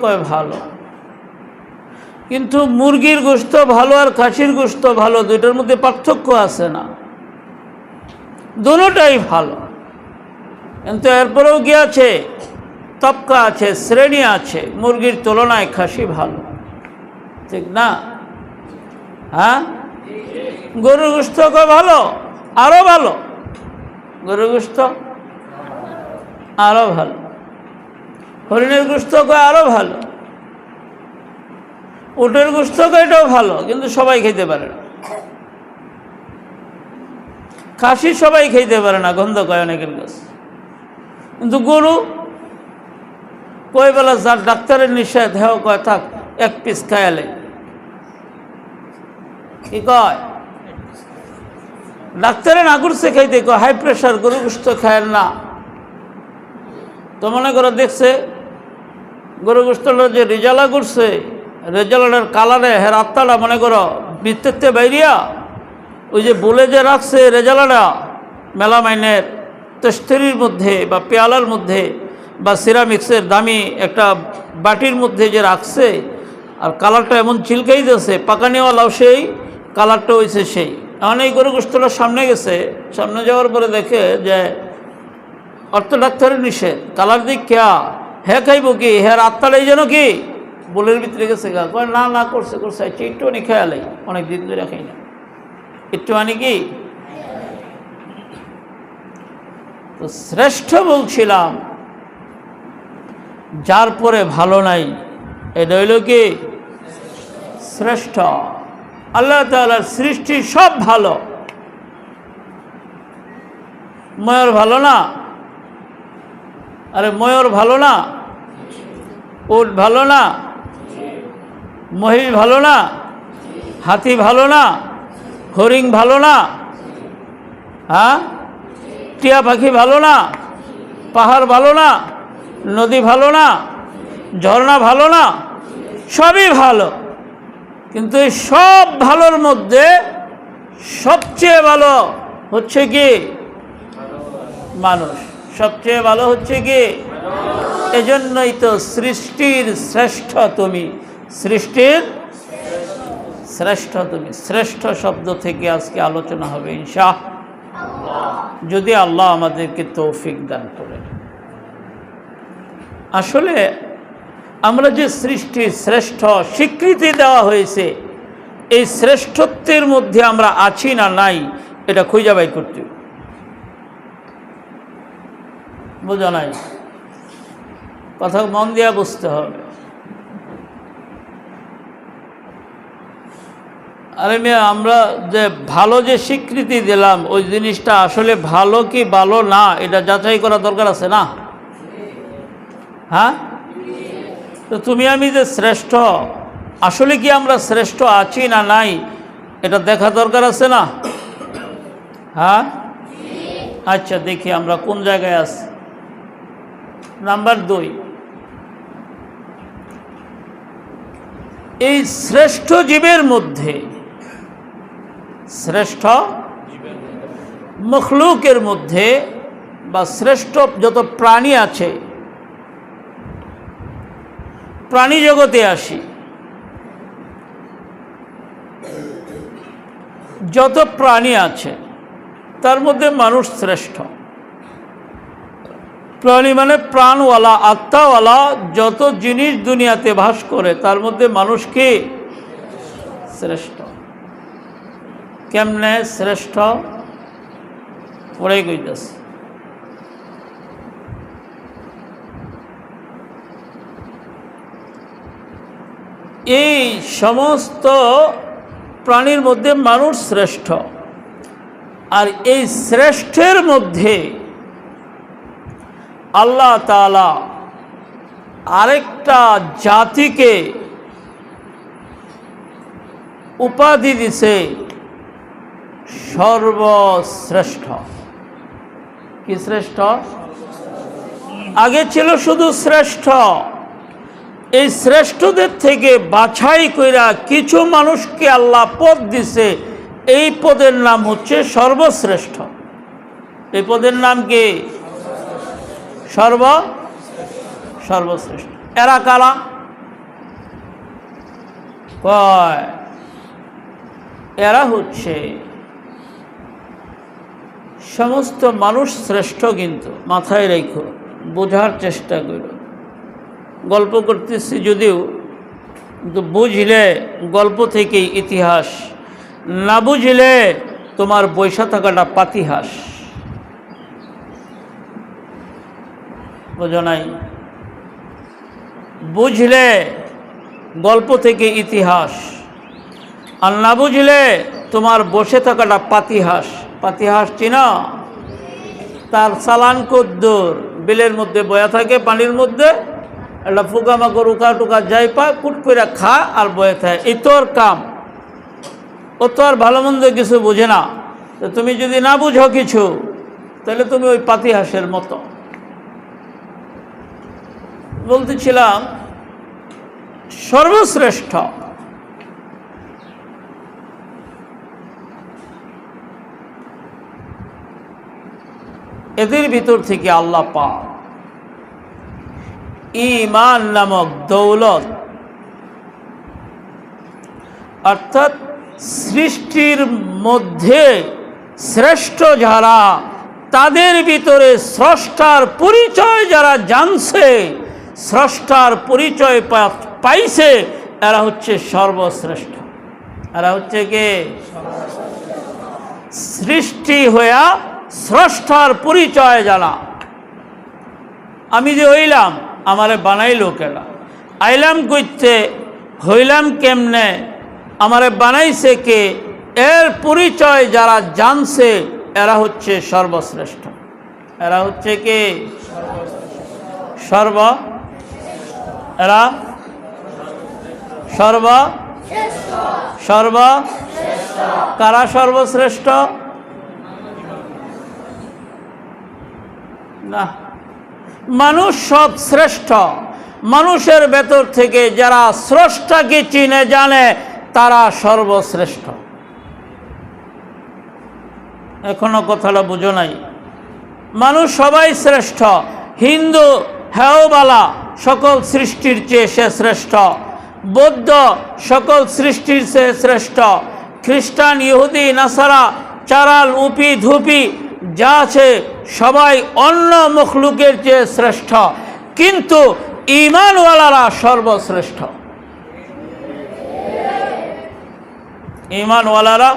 কয় ভালো, কিন্তু মুরগির গোশত ভালো আর খাসির গোশত ভালো, দুইটার মধ্যে পার্থক্য আছে না? দুটোটাই ভালো, কিন্তু এরপরেও কি আছে? তবকা আছে, শ্রেণী আছে। মুরগির তুলনায় খাসি ভালো, ঠিক না? হ্যাঁ, গরুর গোশত কয় ভালো, আরো ভালো। গরুর গোশত আরো ভালো, হরিণের গোশত কয় আরো ভালো, উটের গোশত কয় এটাও ভালো, কিন্তু সবাই খেতে পারে না। খাসি সবাই খেতে পারে না, গন্ধ কয় অনেকের কাছে। কিন্তু গরু কয় বেলা যার ডাক্তারের নিষেধ হেও কয় থাক এক পিস খায়ালে, কি কয়? ডাক্তারে না করছে খাইতে, কয় হাই প্রেশার, গরু গোশত খায় না। তো মনে করো দেখছে গরু গোশতটা যে রেজালা করছে, রেজালাটার কালারে হের আত্মাটা মনে করো বৃত্তের বাইরিয়া ওই যে বলে যে রাখছে রেজালাটা মেলামাইনের তেস্তরির মধ্যে বা পেয়ালার মধ্যে বা সিরামিক্সের দামি একটা বাটির মধ্যে যে রাখছে, আর কালারটা এমন চিলকাই দিয়েছে, পাকানিওয়ালাও সেই, কালারটা হয়েছে সেই। এখন এই গরু গোশতটা সামনে গেছে, সামনে যাওয়ার পরে দেখে যে অর্থ ডাক্তারের নিষেধ, কালার দিক খেয়া হ্যাঁ খাইব কি, হ্যাঁ আত্মাটাই যেন কি বলের ভিতরে গেছে গা। কয় না না করছে করছে, একটু আনি খেয়ালাই, অনেক দিন ধরে খাই না, একটু আনি কি। তো শ্রেষ্ঠ বলছিলাম যার পরে ভালো নাই, এটা হইল কি শ্রেষ্ঠ। আল্লাহ তাআলার সৃষ্টি সব ভালো। ময়ূর ভালো না? আরে ময়ূর ভালো না? উট ভালো না? মহিষ ভালো না? হাতি ভালো না? হরিণ ভালো না? হ্যাঁ, টিয়া পাখি ভালো না? পাহাড় ভালো না? নদী ভালো না? ঝর্ণা ভালো না? সবই ভালো, কিন্তু এই সব ভালোর মধ্যে সবচেয়ে ভালো হচ্ছে কি মানুষ। সবচেয়ে ভালো হচ্ছে কি? এজন্যই তো সৃষ্টির শ্রেষ্ঠ তুমি, সৃষ্টির শ্রেষ্ঠ তুমি। শ্রেষ্ঠ শব্দ থেকে আজকে আলোচনা হবে ইনশাআল্লাহ, যদি আল্লাহ আমাদেরকে তৌফিক দান করেন। আসলে আমরা যে সৃষ্টির শ্রেষ্ঠ স্বীকৃতি দেওয়া হয়েছে, এই শ্রেষ্ঠত্বের মধ্যে আমরা আছি না নাই, এটা খুঁজে বাই করতে হবে। বোঝা নাই? কথা মন দিয়া বুঝতে হবে। আরে মেয়ে, আমরা যে ভালো যে স্বীকৃতি দিলাম, ওই জিনিসটা আসলে ভালো কি ভালো না, এটা যাচাই করা দরকার আছে না? হ্যাঁ, তো তুমি আমি যে শ্রেষ্ঠ, আসলে কি আমরা শ্রেষ্ঠ আছি না নাই, এটা দেখা দরকার আছে না? হ্যাঁ, আচ্ছা দেখি আমরা কোন জায়গায় আছি। নাম্বার 2, এই শ্রেষ্ঠ জীবের মধ্যে, শ্রেষ্ঠ মখলুকের মধ্যে বা শ্রেষ্ঠ যত প্রাণী আছে, প্রাণী জগতে আসি, যত প্রাণী আছে তার মধ্যে মানুষ শ্রেষ্ঠ। প্রাণী মানে প্রাণওয়ালা, আত্মাওয়ালা যত জিনিস দুনিয়াতে বাস করে, তার মধ্যে মানুষ কি শ্রেষ্ঠ। কেমনে শ্রেষ্ঠ? পড়ে কইতেছে, এই সমস্ত প্রাণীর মধ্যে মানুষ শ্রেষ্ঠ। আর এই শ্রেষ্ঠের মধ্যে আল্লাহ তাআলা আরেকটা জাতিকে উপাধি দিছে সর্বশ্রেষ্ঠ। কি শ্রেষ্ঠ? আগে ছিল শুধু শ্রেষ্ঠ, এই শ্রেষ্ঠদের থেকে বাছাই কইরা কিছু মানুষকে আল্লাহ পদ দিছে, এই পদের নাম হচ্ছে সর্বশ্রেষ্ঠ। এই পদের নাম কি? সর্বশ্রেষ্ঠ। এরা কারা? কয় এরা হচ্ছে সমস্ত মানুষ শ্রেষ্ঠ, কিন্তু মাথায় রেখো, বোঝার চেষ্টা করো। গল্প করতেছি যদিও, কিন্তু বুঝলে গল্প থেকেই ইতিহাস, না বুঝলে তোমার বৈশা থাকাটা পাতিহাস। বোঝো নাই? বুঝলে গল্প থেকে ইতিহাস, আর না বুঝলে তোমার বসে থাকাটা পাতিহাস। পাতিহাস চিনা? তার চালান কদ্দুর, বিলের মধ্যে বয়া থাকে, পানির মধ্যে একটা ফুকামাকড় উকা টুকা যাই পায়, কুট করে খা আর বয়ে থাকে। এই তোর কাম। ও তো আর ভালো মন্দ কিছু বোঝে না। তো তুমি যদি না বুঝো কিছু, তাহলে তুমি ওই পাতিহাসের মতো। বলতেছিলাম সর্বশ্রেষ্ঠ এদের ভিতর থেকে আল্লাহ পাক ঈমান নামক দৌলত, অর্থাৎ সৃষ্টির মধ্যে শ্রেষ্ঠ যারা, তাদের ভিতরে স্রষ্টার পরিচয় যারা জানছে, স্রষ্টার পরিচয় পাইছে, এরা হচ্ছে সর্বশ্রেষ্ঠ। এরা হচ্ছে কে? সৃষ্টি হইয়া স্রষ্টার পরিচয় জানা। আমি যে হইলাম, আমারে বানাইলো কেনা, আইলাম কইতে, হইলাম কেমনে, আমারে বানাইছে কে, এর পরিচয় যারা জানছে, এরা হচ্ছে সর্বশ্রেষ্ঠ। এরা হচ্ছে কে? এরা কারা সর্বশ্রেষ্ঠ? না, মানুষ সব শ্রেষ্ঠ। মানুষের ভেতর থেকে যারা স্রষ্টাকে চিনে জানে, তারা সর্বশ্রেষ্ঠ। এখনো কথাটা বুঝো নাই? মানুষ সবাই শ্রেষ্ঠ। হিন্দু হেওবালা সকল সৃষ্টির চেয়ে সে শ্রেষ্ঠ, বৌদ্ধ সকল সৃষ্টির চেয়ে শ্রেষ্ঠ, খ্রিস্টান, ইহুদি, নাসারা, চারাল, উপি, ধুপি যা আছে সবাই অন্য মখলুকের চেয়ে শ্রেষ্ঠ, কিন্তু ঈমানওয়ালারা সর্বশ্রেষ্ঠ। ঈমানওয়ালারা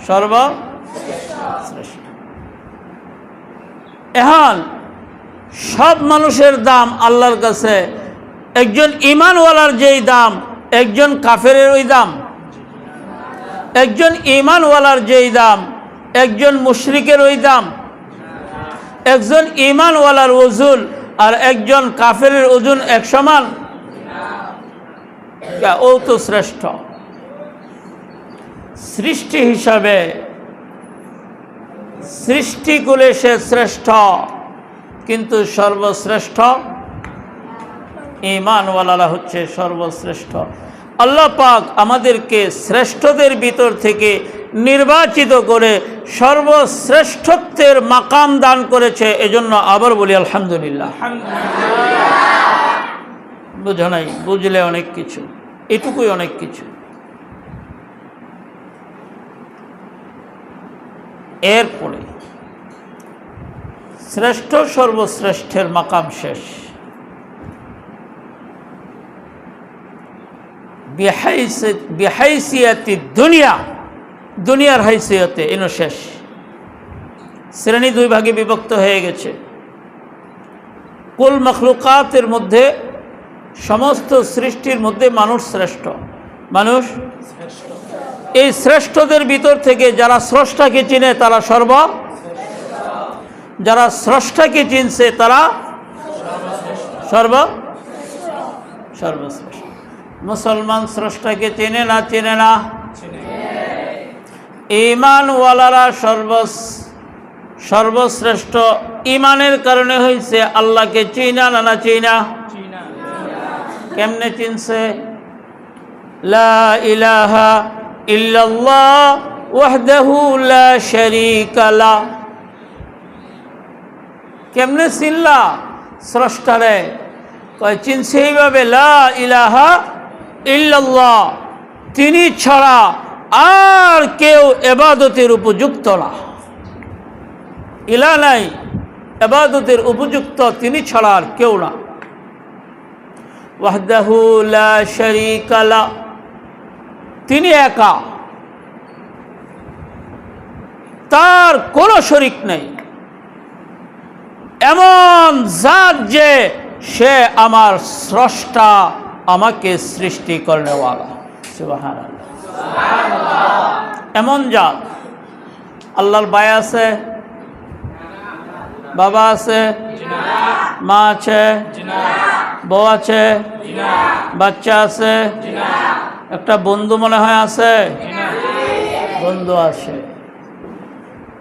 সর্বশ্রেষ্ঠ। এখন সব মানুষের দাম আল্লাহর কাছে একজন ঈমানওয়ালার যেই দাম, একজন কাফেরের ওই দাম। একজন ঈমানওয়ালার যেই দাম, একজন মুশরিকের ওই দাম। একজন ঈমানওয়ালার ওজন আর একজন কাফেরের ওজন এক সমান? ও তো শ্রেষ্ঠ। সৃষ্টি হিসাবে, সৃষ্টিকুলে সে শ্রেষ্ঠ, কিন্তু সর্বশ্রেষ্ঠ ঈমানওয়ালারা হচ্ছে সর্বশ্রেষ্ঠ। আল্লাহ পাক আমাদেরকে শ্রেষ্ঠদের ভিতর থেকে নির্বাচিত করে সর্বশ্রেষ্ঠত্বের মাকাম দান করেছে। এজন্য আবার বলি আলহামদুলিল্লাহ। বুঝো নাই? বুঝলে অনেক কিছু, এটুকুই অনেক কিছু। এরপরে শ্রেষ্ঠ সর্বশ্রেষ্ঠের মাকাম শেষ। বিহাইসিয়াতি দুনিয়া, দুনিয়ার হাইসিয়তে এনো শেষ। শ্রেণী দুই ভাগে বিভক্ত হয়ে গেছে। কুল মখলুকাতের মধ্যে, সমস্ত সৃষ্টির মধ্যে মানুষ শ্রেষ্ঠ। মানুষ এই শ্রেষ্ঠদের ভিতর থেকে যারা স্রষ্টাকে চিনে তারা যারা স্রষ্টাকে চিনছে তারা সর্বশ্রেষ্ঠ। মুসলমান স্রষ্টাকে চেনে না? চেনে না? ঈমানওয়ালারা সর্বশ্রেষ্ঠ। ঈমানের কারণে হয়েছে আল্লাহকে চিনা না? না চিনা? কেমনে চিনছে? লা ইলাহা ইল্লাল্লাহ ওয়াহদাহু লা শারীকা লাহ। কেমনে চিনলা স্রষ্টারে? কয় চিনছে এইভাবে, লা ইলাহা ইল্লাল্লাহ, তিনি ছাড়া আর কেউ ইবাদতের উপযুক্ত না। ইলা নাই, ইবাদতের উপযুক্ত তিনি ছাড়া আর কেউ না। ওয়াহদাহু লা শারীকা লা, তিনি একা, তার কোনো শরীক নেই। এমন জাত যে সে আমার স্রষ্টা, আমাকে সৃষ্টি করেনেওয়ালা। সুবহানাল্লাহ, এমন জাত। আল্লাহর ভাই আছে, বাবা আছে, মা আছে, বউ আছে, বাচ্চা আছে, একটা বন্ধু মনে হয় আছে, বন্ধু আছে,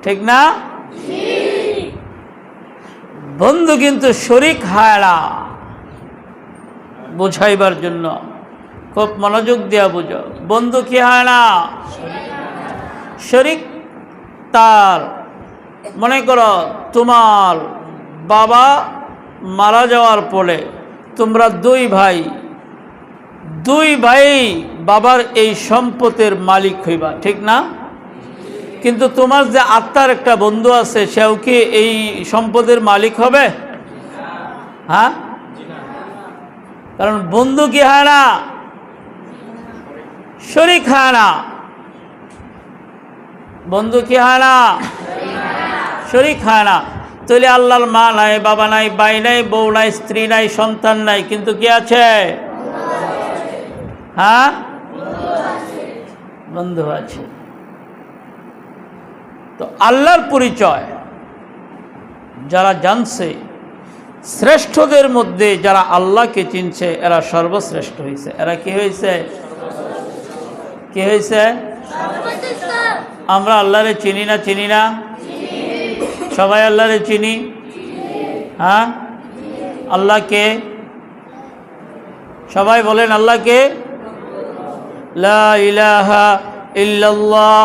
ঠিক না? বন্ধু কিন্তু শরীক হয় না। বুঝাইবার জন্য খুব মনোযোগ দিয়া বুঝো, বন্ধু কি হয় না? শরীক তার, মনে করো তোমার বাবা মারা যাওয়ার পরে তোমরা দুই ভাই বাবার এই সম্পদের মালিক হইবা, ঠিক না? কিন্তু তোমার যে আত্মার একটা বন্ধু আছে, সেও কি এই সম্পদের মালিক হবে? হ্যাঁ, কারণ বন্ধু কি হয় না? শরীক হয় না। বন্ধু কি হয় না? শরীক হয় না। তাহলে আল্লাহর মা নাই, বাবা নাই, ভাই নাই, বউ নাই, স্ত্রী নাই, সন্তান নাই, কিন্তু কি আছে? হ্যাঁ, বন্ধু আছে। তো আল্লাহর পরিচয় যারা জানছে, শ্রেষ্ঠদের মধ্যে যারা আল্লাহকে চিনছে, এরা সর্বশ্রেষ্ঠ হয়েছে। এরা কি হয়েছে? কি হয়েছে? আমরা আল্লাহরে চিনি না? চিনি না? সবাই আল্লাহরে চিনি। হ্যাঁ, আল্লাহকে সবাই বলেন, আল্লাহকে লা ইলাহা ইল্লাল্লাহ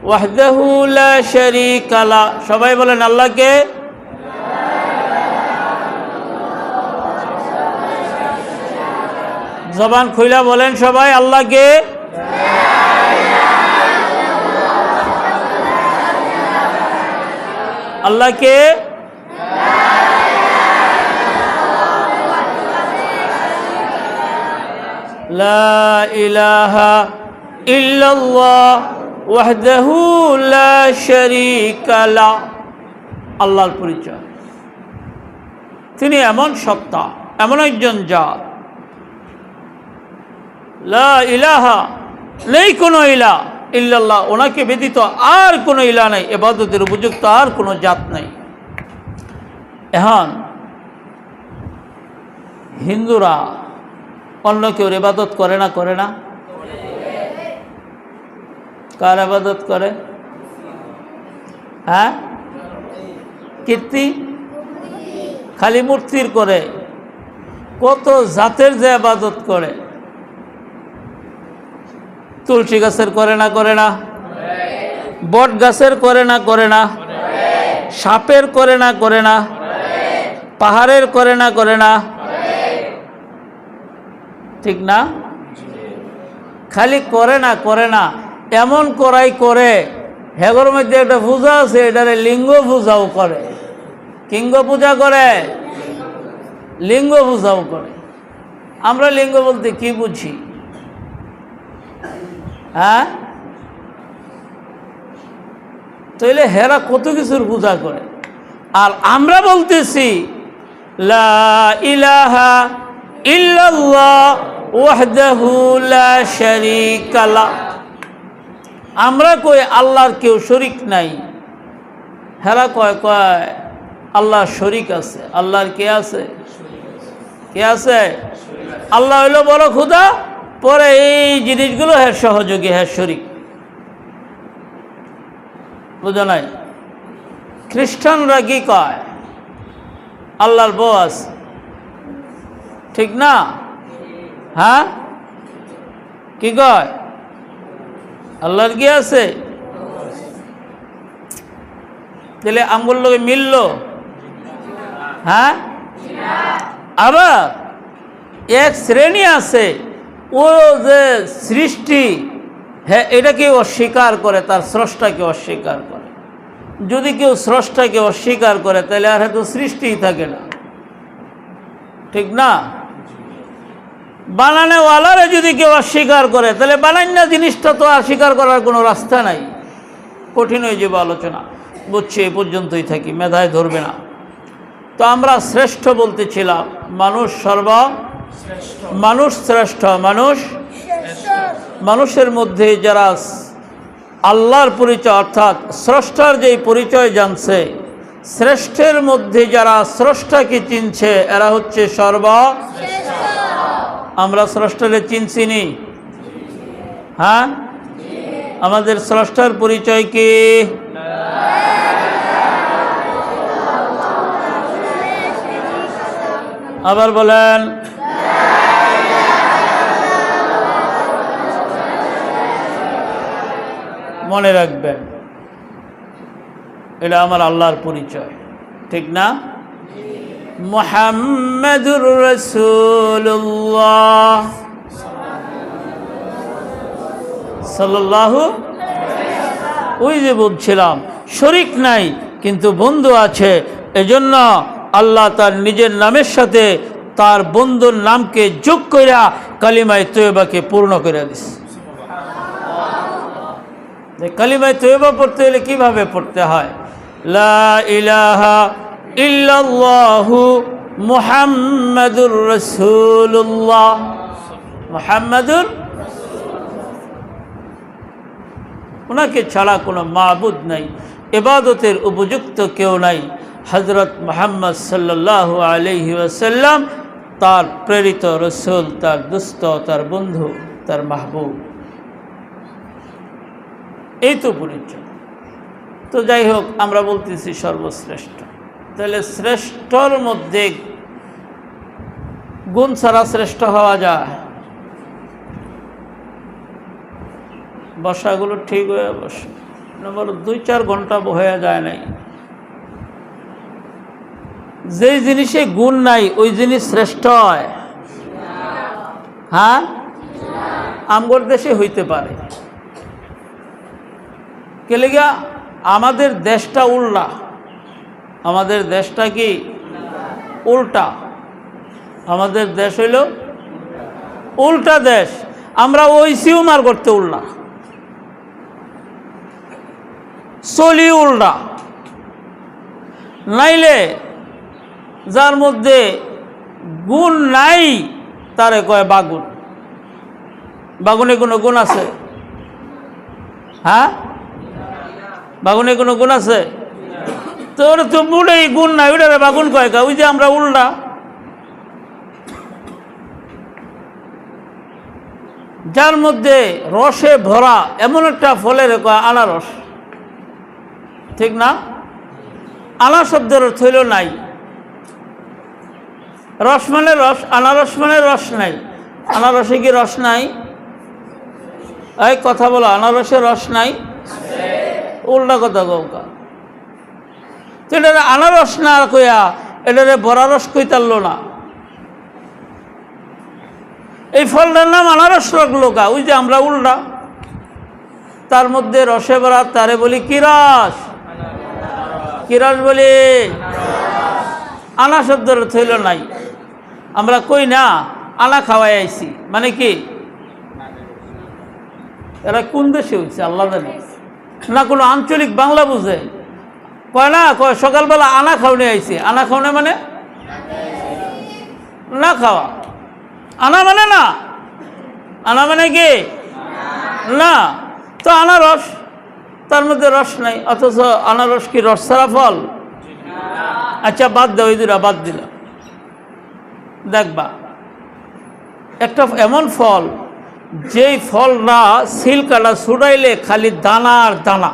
ওয়াহদাহু লা শারীকা লা। সবাই বলেন আল্লাহকে জবান খুইলা বলেন সবাই, আল্লাহকে আল্লাহকে লা ইলাহা ইল্লাল্লাহ ওয়াহদাহু লা শারীকা লা। আল্লাহর পরিচয়, তিনি এমন সত্তা, এমন একজন জাত, লা ইলাহা, নেই কোনো ইলাহ, ইল্লাল্লাহ, ওনাকে ব্যতীত আর কোনো ইলাহ নাই, ইবাদতের উপযুক্ত আর কোনো জাত নাই। এখন হিন্দুরা অন্য কেউ ইবাদত করে না? করে না? কার ইবাদত করে? হ্যাঁ, কীর্তি, খালি মূর্তির করে। কত জাতের যে ইবাদত করে। তুলসী গাছের করে না? করে না? বট গাছের করে না? করে না? সাপের করে না? করে না? পাহাড়ের করে না? করে না? ঠিক না? খালি করে না, করে না, এমন করাই করে। হেগর মধ্যে একটা পূজা আছে, এটারে লিঙ্গ পূজাও করে। কিঙ্গ পূজা করে, লিঙ্গ পূজাও করে। আমরা লিঙ্গ বলতে কি বুঝি? হ্যাঁ, তাইলে হেরা কত কিছুর পূজা করে, আর আমরা বলতেছি লা ইলাহা ইল্লাল্লাহ ওয়াহদাহু লা শারীকা লা। আমরা কই আল্লাহর কেউ শরীক নাই, হেরা কয় আল্লাহর শরীক আছে। আল্লাহর কে আছে? কে আছে? আল্লাহ হইল বড় খোদা, পরে এই জিনিসগুলো হ্যাঁ সহযোগী, হ্যাঁ শরীক। বুঝো নাই? খ্রিস্টানরা কি কয়? আল্লাহর বউ আছে, ঠিক না? হ্যাঁ, কি কয়? আল্লাহর কি আছে? তাহলে আঙ্গুল লোকে মিলল? হ্যাঁ, আবার এক শ্রেণী আছে ও যে সৃষ্টি, হ্যাঁ এটাকে অস্বীকার করে, তার স্রষ্টাকে অস্বীকার করে। যদি কেউ স্রষ্টাকে অস্বীকার করে তাহলে আর হয়তো সৃষ্টিই থাকে না, ঠিক না? বানানোওয়ালারে যদি কেউ অস্বীকার করে তাহলে বানান্না জিনিসটা তো অস্বীকার করার কোনো রাস্তা নাই। কঠিন হয়ে যাবে আলোচনা, বুঝছি, এ পর্যন্তই থাকি, মেধায় ধরবে না। তো আমরা শ্রেষ্ঠ বলতেছিলাম, মানুষ মানুষ শ্রেষ্ঠ, মানুষের মধ্যে যারা আল্লাহর পরিচয় অর্থাৎ স্রষ্টার যেই পরিচয় জানছে, শ্রেষ্ঠের মধ্যে যারা স্রষ্টাকে চিনছে এরা হচ্ছে সর্বশ্রেষ্ঠ। আমরা স্রষ্টারে চিনছি নি? হ্যাঁ, আমাদের স্রষ্টার পরিচয় কি? আবার বলেন। মনে রাখবেন, এটা আমার আল্লাহর পরিচয়, ঠিক না? মুহাম্মাদুর রাসূলুল্লাহ সাল্লাল্লাহু, ওই যে বলছিলাম শরীক নাই কিন্তু বন্ধু আছে, এজন্য আল্লাহ তার নিজের নামের সাথে তার বন্ধুর নামকে যোগ কইরা কালিমায়ে তয়্যবাকে পূর্ণ করে দিছে। কালিমায়ে তয়্যবা পড়তে হলে কিভাবে পড়তে হয়? লা ইলাহা ইল্লাল্লাহু মুহাম্মাদুর রাসূলুল্লাহ, মুহাম্মাদুর, ওনাকে ছাড়া কোনো মাবুদ নাই, ইবাদতের উপযুক্ত কেউ নাই। হযরত মুহাম্মদ সাল্লাল্লাহু আলাইহি ওয়াসাল্লাম তার প্রেরিত রসুল, তার দোস্ত, তার বন্ধু, তার মাহবুব। এই তো পরিচয়। তো যাই হোক, আমরা বলতেছি সর্বশ্রেষ্ঠ। তাহলে শ্রেষ্ঠর মধ্যে গুণ ছাড়া শ্রেষ্ঠ হওয়া যায়? বসাগুলো ঠিক হয়ে বসে, নম্বর 2-4 ঘন্টা হয়ে যায় নাই। যেই জিনিসে গুণ নাই ওই জিনিস শ্রেষ্ঠ হয়? হ্যাঁ, আমগর দেশে হইতে পারে। কেলেগা আমাদের দেশটা উল্টা, আমাদের দেশটা কি উল্টা? আমাদের দেশ হইল উল্টা দেশ। আমরা ওই সিউমার করতে উল্টা, চলি উল্টা। নাইলে যার মধ্যে গুণ নাই তারে কয় বাগুন। বাগুনে কোনো গুণ আছে? হ্যাঁ, বাগুনে কোনো গুণ আছে? তোর তো বুড়েই গুণ নাই, ওইটারে বাগুন কয় কা? ওই যে আমরা উল্টা। যার মধ্যে রসে ভরা এমন একটা ফলের কয় আনারস, ঠিক না? আনা শব্দের অর্থ হইল নাই। রস মানে রস, আনারস মানে রস নাই। আনারসে কি রস নাই? এই কথা বলো, আনারসে রস নাই? উল্টা কথা কৌকা। তো এটারে আনারস না কইয়া এটারে বড়া রস কইতারলো না। এই ফলটার নাম আনারস রাখলো কা? ওই যে আমরা উল্টা। তার মধ্যে রসে ভরা, তারে বলি কি রস? কি রস বলি? আনা শব্দের অর্থ হইল নাই। আমরা কই না আনা খাওয়াই আইছি, মানে কি? এরা কোন দেশে হয়েছে আল্লাহ জানে, না কোনো আঞ্চলিক বাংলা বুঝে? কয় না, কয় সকালবেলা আনা খাওয়ানে আইছি। আনা খাওয়ানে মানে না খাওয়া। আনা মানে না, আনা মানে কি না। তো আনারস, তার মধ্যে রস নাই, অথচ আনারস কি রস ছাড়া ফল? আচ্ছা বাদ দাও, ওই দুটা বাদ দিলাম। দেখবা একটা এমন ফল, যেই ফলটা সিলকাটা ছুটাইলে খালি দানা আর দানা,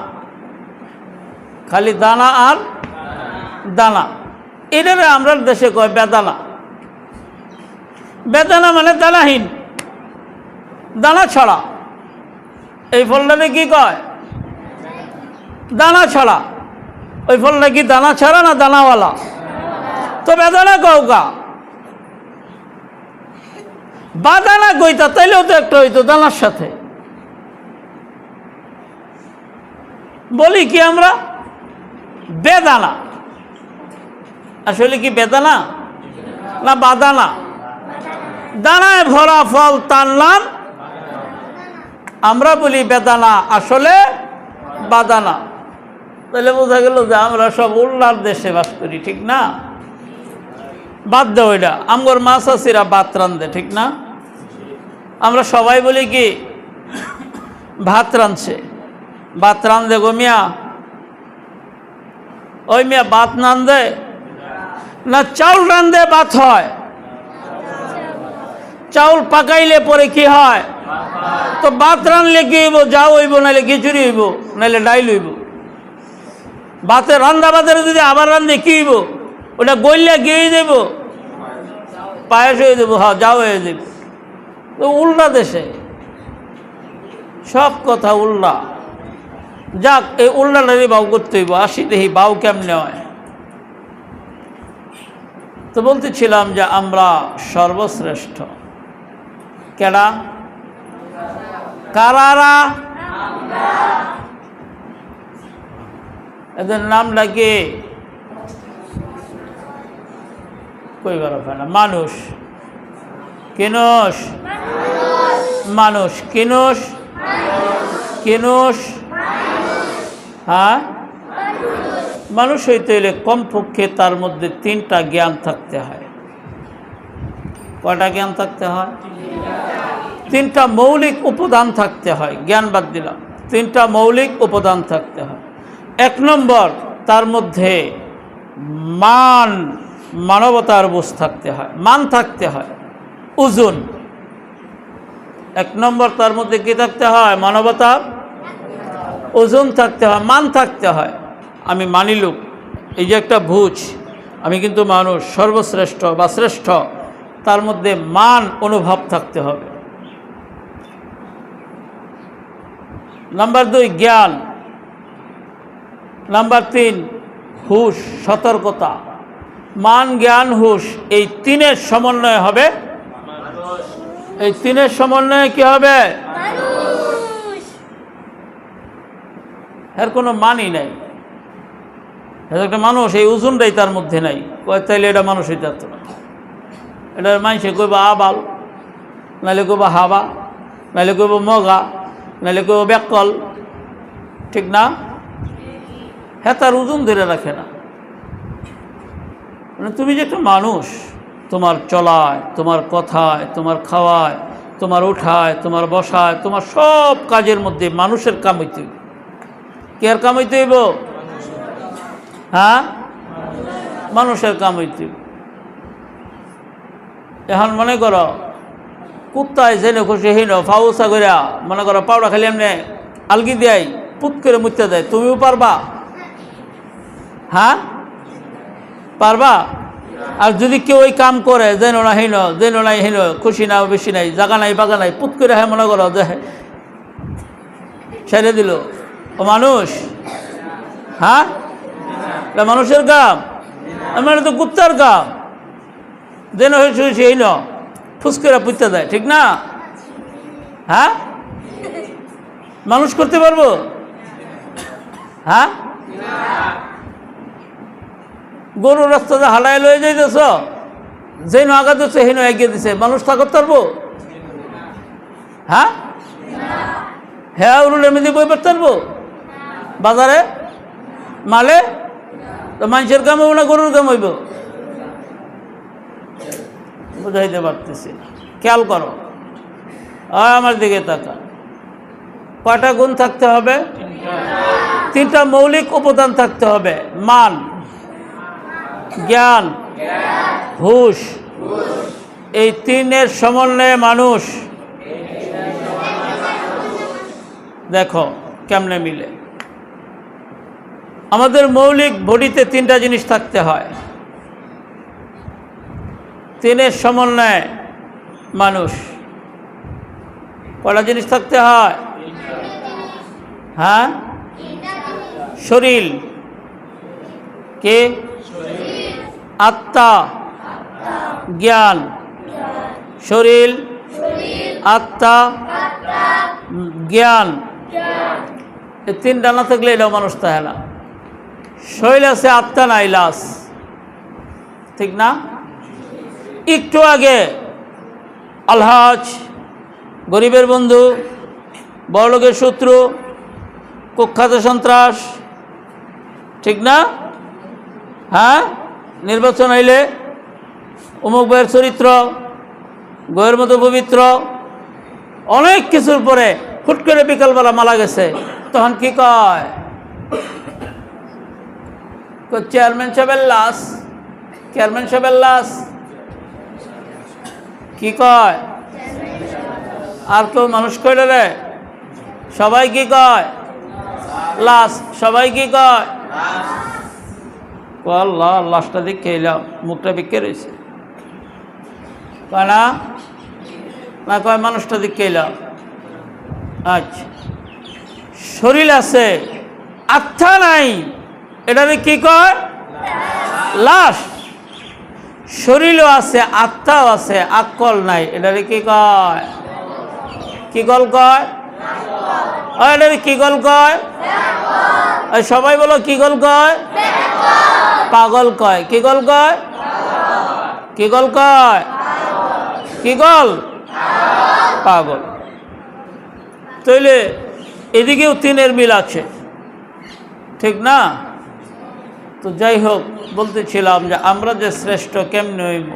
খালি দানা আর দানা। এটারে আমরা দেশে কয় বেদানা। বেদানা মানে দানাহীন, দানা ছাড়া। এই ফলটাকে কি কয়? দানা ছাড়া। ওই ফলটা কি দানা ছাড়া না দানাওয়ালা? তো বেদানা কৌকা বাদানা কইতা তাইলেও তো একটা হইতো দানার সাথে। বলি কি আমরা বেদানা, আসলে কি বেদানা না বাদানা? দানায় ভরা ফল তার নাম আমরা বলি বেদানা, আসলে বাদানা। তাহলে বোঝা গেল যে আমরা সব উল্লার দেশে বাস করি, ঠিক না? বাদ দেও এটা, আমগর মাছ আছিরা ভাত রান্ধে, ঠিক না? আমরা সবাই বলি কি ভাত রাঁধছে, ভাত রান্ধে গো মিয়া, ওই মিয়া ভাত রান্ধে না চাউল রান্ধে ভাত হয়? চাউল পাকাইলে পরে কি হয়? তো ভাত রানলে কি হইব? যাও হইব, নাহলে খিচুড়ি হইব, নাহলে ডাইল হইব। ভাতের রান্না ভাতের যদি আবার রান্ধে কি হইব? ওটা গইলে কি হয়ে যাব? পায়েস হয়ে যাবো, হ্যাঁ যাও হয়ে যাব। তো উল্টা দেশে সব কথা উল্টা। যাক, এই উল্টাটারই বাউ করতে হইব। আসি দেখি বাউ কেমনে হয়। তো বলতেছিলাম যে আমরা সর্বশ্রেষ্ঠ। কেডা? কারারা? এদের নামটা কি? কইবার না, মানুষ। কিনুষ? মানুষ। কিনুষ? কিনুষ? হ্যাঁ, মানুষ হইতে হইলে কমপক্ষে তার মধ্যে 3টা জ্ঞান থাকতে হয়। কয়টা জ্ঞান থাকতে হয়? 3টা মৌলিক উপাদান থাকতে হয়। জ্ঞান বাদ দিলাম, 3টা মৌলিক উপাদান থাকতে হয়। 1 নম্বর, তার মধ্যে মানবতার বোধ থাকতে হয়, মান থাকতে হয়, ওজন। 1 নম্বর, তার মধ্যে কি থাকতে হয়? মানবতার ওজন থাকতে হয়, মান থাকতে হয়। আমি মানি লোক, এই যে একটা ভুজ, আমি কিন্তু মানুষ, সর্বশ্রেষ্ঠ বা শ্রেষ্ঠ, তার মধ্যে মান অনুভব থাকতে হবে। নাম্বার 2 জ্ঞান। নাম্বার 3 হুশ, সতর্কতা। মান, জ্ঞান, হুশ, এই 3-এর সমন্বয় হবে। এই 3-এর সমন্বয়ে কি হবে? এর কোনো মানই নাই। একটা মানুষ, এই ওজনটাই তার মধ্যে নাই। তাইলে এটা মানুষ হইতে পারত না। এটা মানুষে কইবা আবাল, নাহলে কইবা হাবা, নাহলে কইব মগা, নাহলে কইব ব্যাকল, ঠিক না? হ্যাঁ, তার ওজন ধরে রাখে না। মানে তুমি যে একটা মানুষ, তোমার চলায়, তোমার কথায়, তোমার খাওয়ায়, তোমার উঠায়, তোমার বসায়, তোমার সব কাজের মধ্যে মানুষের কাম হইতে হইব। কে আর কাম হইতে হইব? হ্যাঁ, মানুষের কাম হইতে হইব। এখন মনে করো কুত্তায় জেনে খুশি হইন ফাউসা করিয়া, মনে করো পাউডা খালি এমনি আলগি দেয়, পুত করে মুচতে দেয়, তুমিও পারবা? হ্যাঁ, পারবা? আর যদি কেউ ওই কাম করে, যেন না হইন, যেন নাই হইন, খুশি না বেশি নাই, জাগা নাই বাগা নাই, পুত করে হ্যাঁ মনে করো যে ছেড়ে দিল, ও মানুষ? হ্যাঁ, এটা মানুষের কাম? মানে তো কুত্তার কাম। যেন হয়েছে হইন, ফুসকেরা পুঁততে দেয়, ঠিক না? হ্যাঁ, মানুষ করতে পারবো? হ্যাঁ, গরু রাস্তাতে হালায় লয়ে যাইতেছ, যেন আগা দিচ্ছে হেন এগিয়ে দিছে, মানুষ তা করতে পারবো? হ্যাঁ, হ্যাঁ, উরুলে মেদি বই পড়তে পারবো? বাজারে মালে তো মানুষের কাম হইব না গরুর কাম হইব? বুঝাইতে পারতেছি না। খেয়াল করো, আমার দিকে তাকা। কয়টা গুণ থাকতে হবে? 3টা মৌলিক উপাদান থাকতে হবে। মান, জ্ঞান, হুশ। এই 3-এর সমন্বয়ে মানুষ। দেখো কেমনে মিলে। আমাদের মৌলিক বডিতে 3টা জিনিস থাকতে হয়। 3-এর সমন্বয়ে মানুষ। কয়টা জিনিস থাকতে হয়? হ্যাঁ, শরীর কে? আত্মা জ্ঞান, শরীর আত্মা জ্ঞান, এই তিনটা না থাকলে এটাও মানুষ থাকে না। শরীর আছে, আত্মা নাই, লাশ, ঠিক না? একটু আগে আলহাজ, গরিবের বন্ধু, বড়লোকের শত্রু, কুখ্যাত সন্ত্রাস, ঠিক না? হ্যাঁ, নির্বাচন হইলে অমুক ভাইয়ের চরিত্র গোয়ের মতো পবিত্র, অনেক কিছুর পরে হুট করে বিকালবেলা মারা গেছে, তখন কি কয়? চেয়ারম্যান সাহেবের লাশ, চেয়ারম্যান সাহেবের লাশ, কি কয়? আর কেউ মানুষ কইলে রে? সবাই কি কয়? লাশ। সবাই কি কয়? আল্লাহ, লাশটা দেখে এলাম, মুখটা বিকে রয়েছে, কয় না? না কয় মানুষটা দেখে এলাম। আচ্ছা, শরীর আছে, আত্মা নাই, এটারে কি কয়? লাশ। শরীরও আছে, আত্মাও আছে, আকল নাই, এটারে কি কয়? কি গল কয়? এটারে কি গল কয়? সবাই বলো, কি গল কয়? পাগল কয়। কি গল কয়? কি গল কয়? কি গল? পাগল। তাইলে এদিকেও তিনের মিল আছে, ঠিক না? তো যাই হোক, বলতেছিলাম যে আমরা যে শ্রেষ্ঠ কেমনে হইব?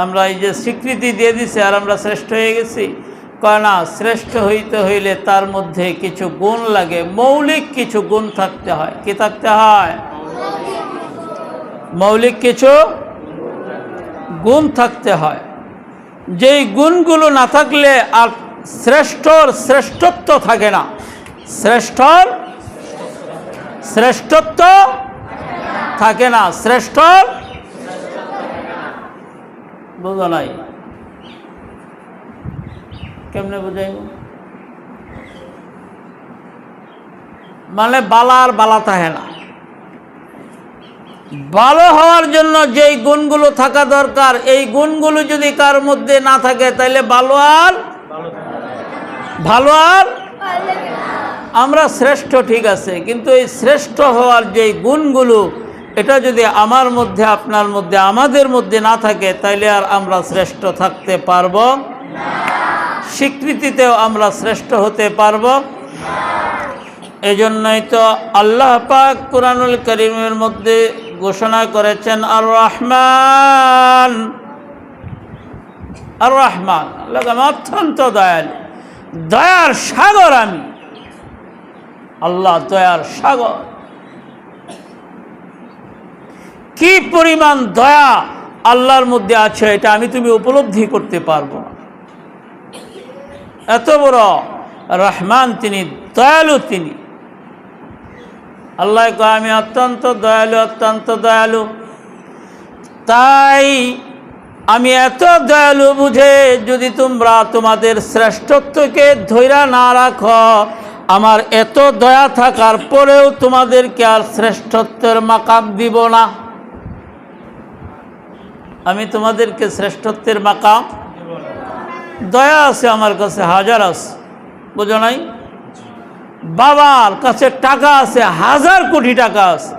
আমরা এই যে স্বীকৃতি দিয়ে দিছে আর আমরা শ্রেষ্ঠ হয়ে গেছি, কয় না, শ্রেষ্ঠ হইতে হইলে তার মধ্যে কিছু গুণ লাগে, মৌলিক কিছু গুণ থাকতে হয়। কি থাকতে হয়? মৌলিক কিছু গুণ থাকতে হয়। যেই গুণগুলো না থাকলে আর শ্রেষ্ঠর শ্রেষ্ঠত্ব থাকে না। শ্রেষ্ঠর শ্রেষ্ঠত্ব থাকে না। শ্রেষ্ঠর বুঝো নাই? কেমনে বুঝাইব? মানে বালার বালা থাকে না। ভালো হওয়ার জন্য যেই গুণগুলো থাকা দরকার, এই গুণগুলো যদি কার মধ্যে না থাকে, তাহলে ভালো আর আমরা শ্রেষ্ঠ, ঠিক আছে, কিন্তু এই শ্রেষ্ঠ হওয়ার যেই গুণগুলো, এটা যদি আমার মধ্যে, আপনার মধ্যে, আমাদের মধ্যে না থাকে, তাইলে আর আমরা শ্রেষ্ঠ থাকতে পারব না। স্বীকৃতিতেও আমরা শ্রেষ্ঠ হতে পারব। এজন্যই তো আল্লাহ পাক কুরআনুল কারীমের মধ্যে ঘোষণা করেছেন, আর রহমান, আর রহমান, আল্লাহ অত্যন্ত দয়ালু, দয়ার সাগর আমি। আল্লাহ দয়ার সাগর। কি পরিমাণ দয়া আল্লাহর মধ্যে আছে, এটা আমি তুমি উপলব্ধি করতে পারবো না। এত বড় রহমান তিনি, দয়ালু তিনি। আল্লাহ কয়, আমি অত্যন্ত দয়ালু, অত্যন্ত দয়ালু। তাই আমি এত দয়ালু বুঝে যদি তোমরা তোমাদের শ্রেষ্ঠত্বকে ধৈর্য না রাখো, আমার এত দয়া থাকার পরেও তোমাদেরকে আর শ্রেষ্ঠত্বের মাকাম দিব না। আমি তোমাদেরকে শ্রেষ্ঠত্বের মাকাম, দয়া আছে আমার কাছে হাজার আছে, বুঝো নাই? বাবার কাছে টাকা আছে, 1000 কোটি টাকা আছে,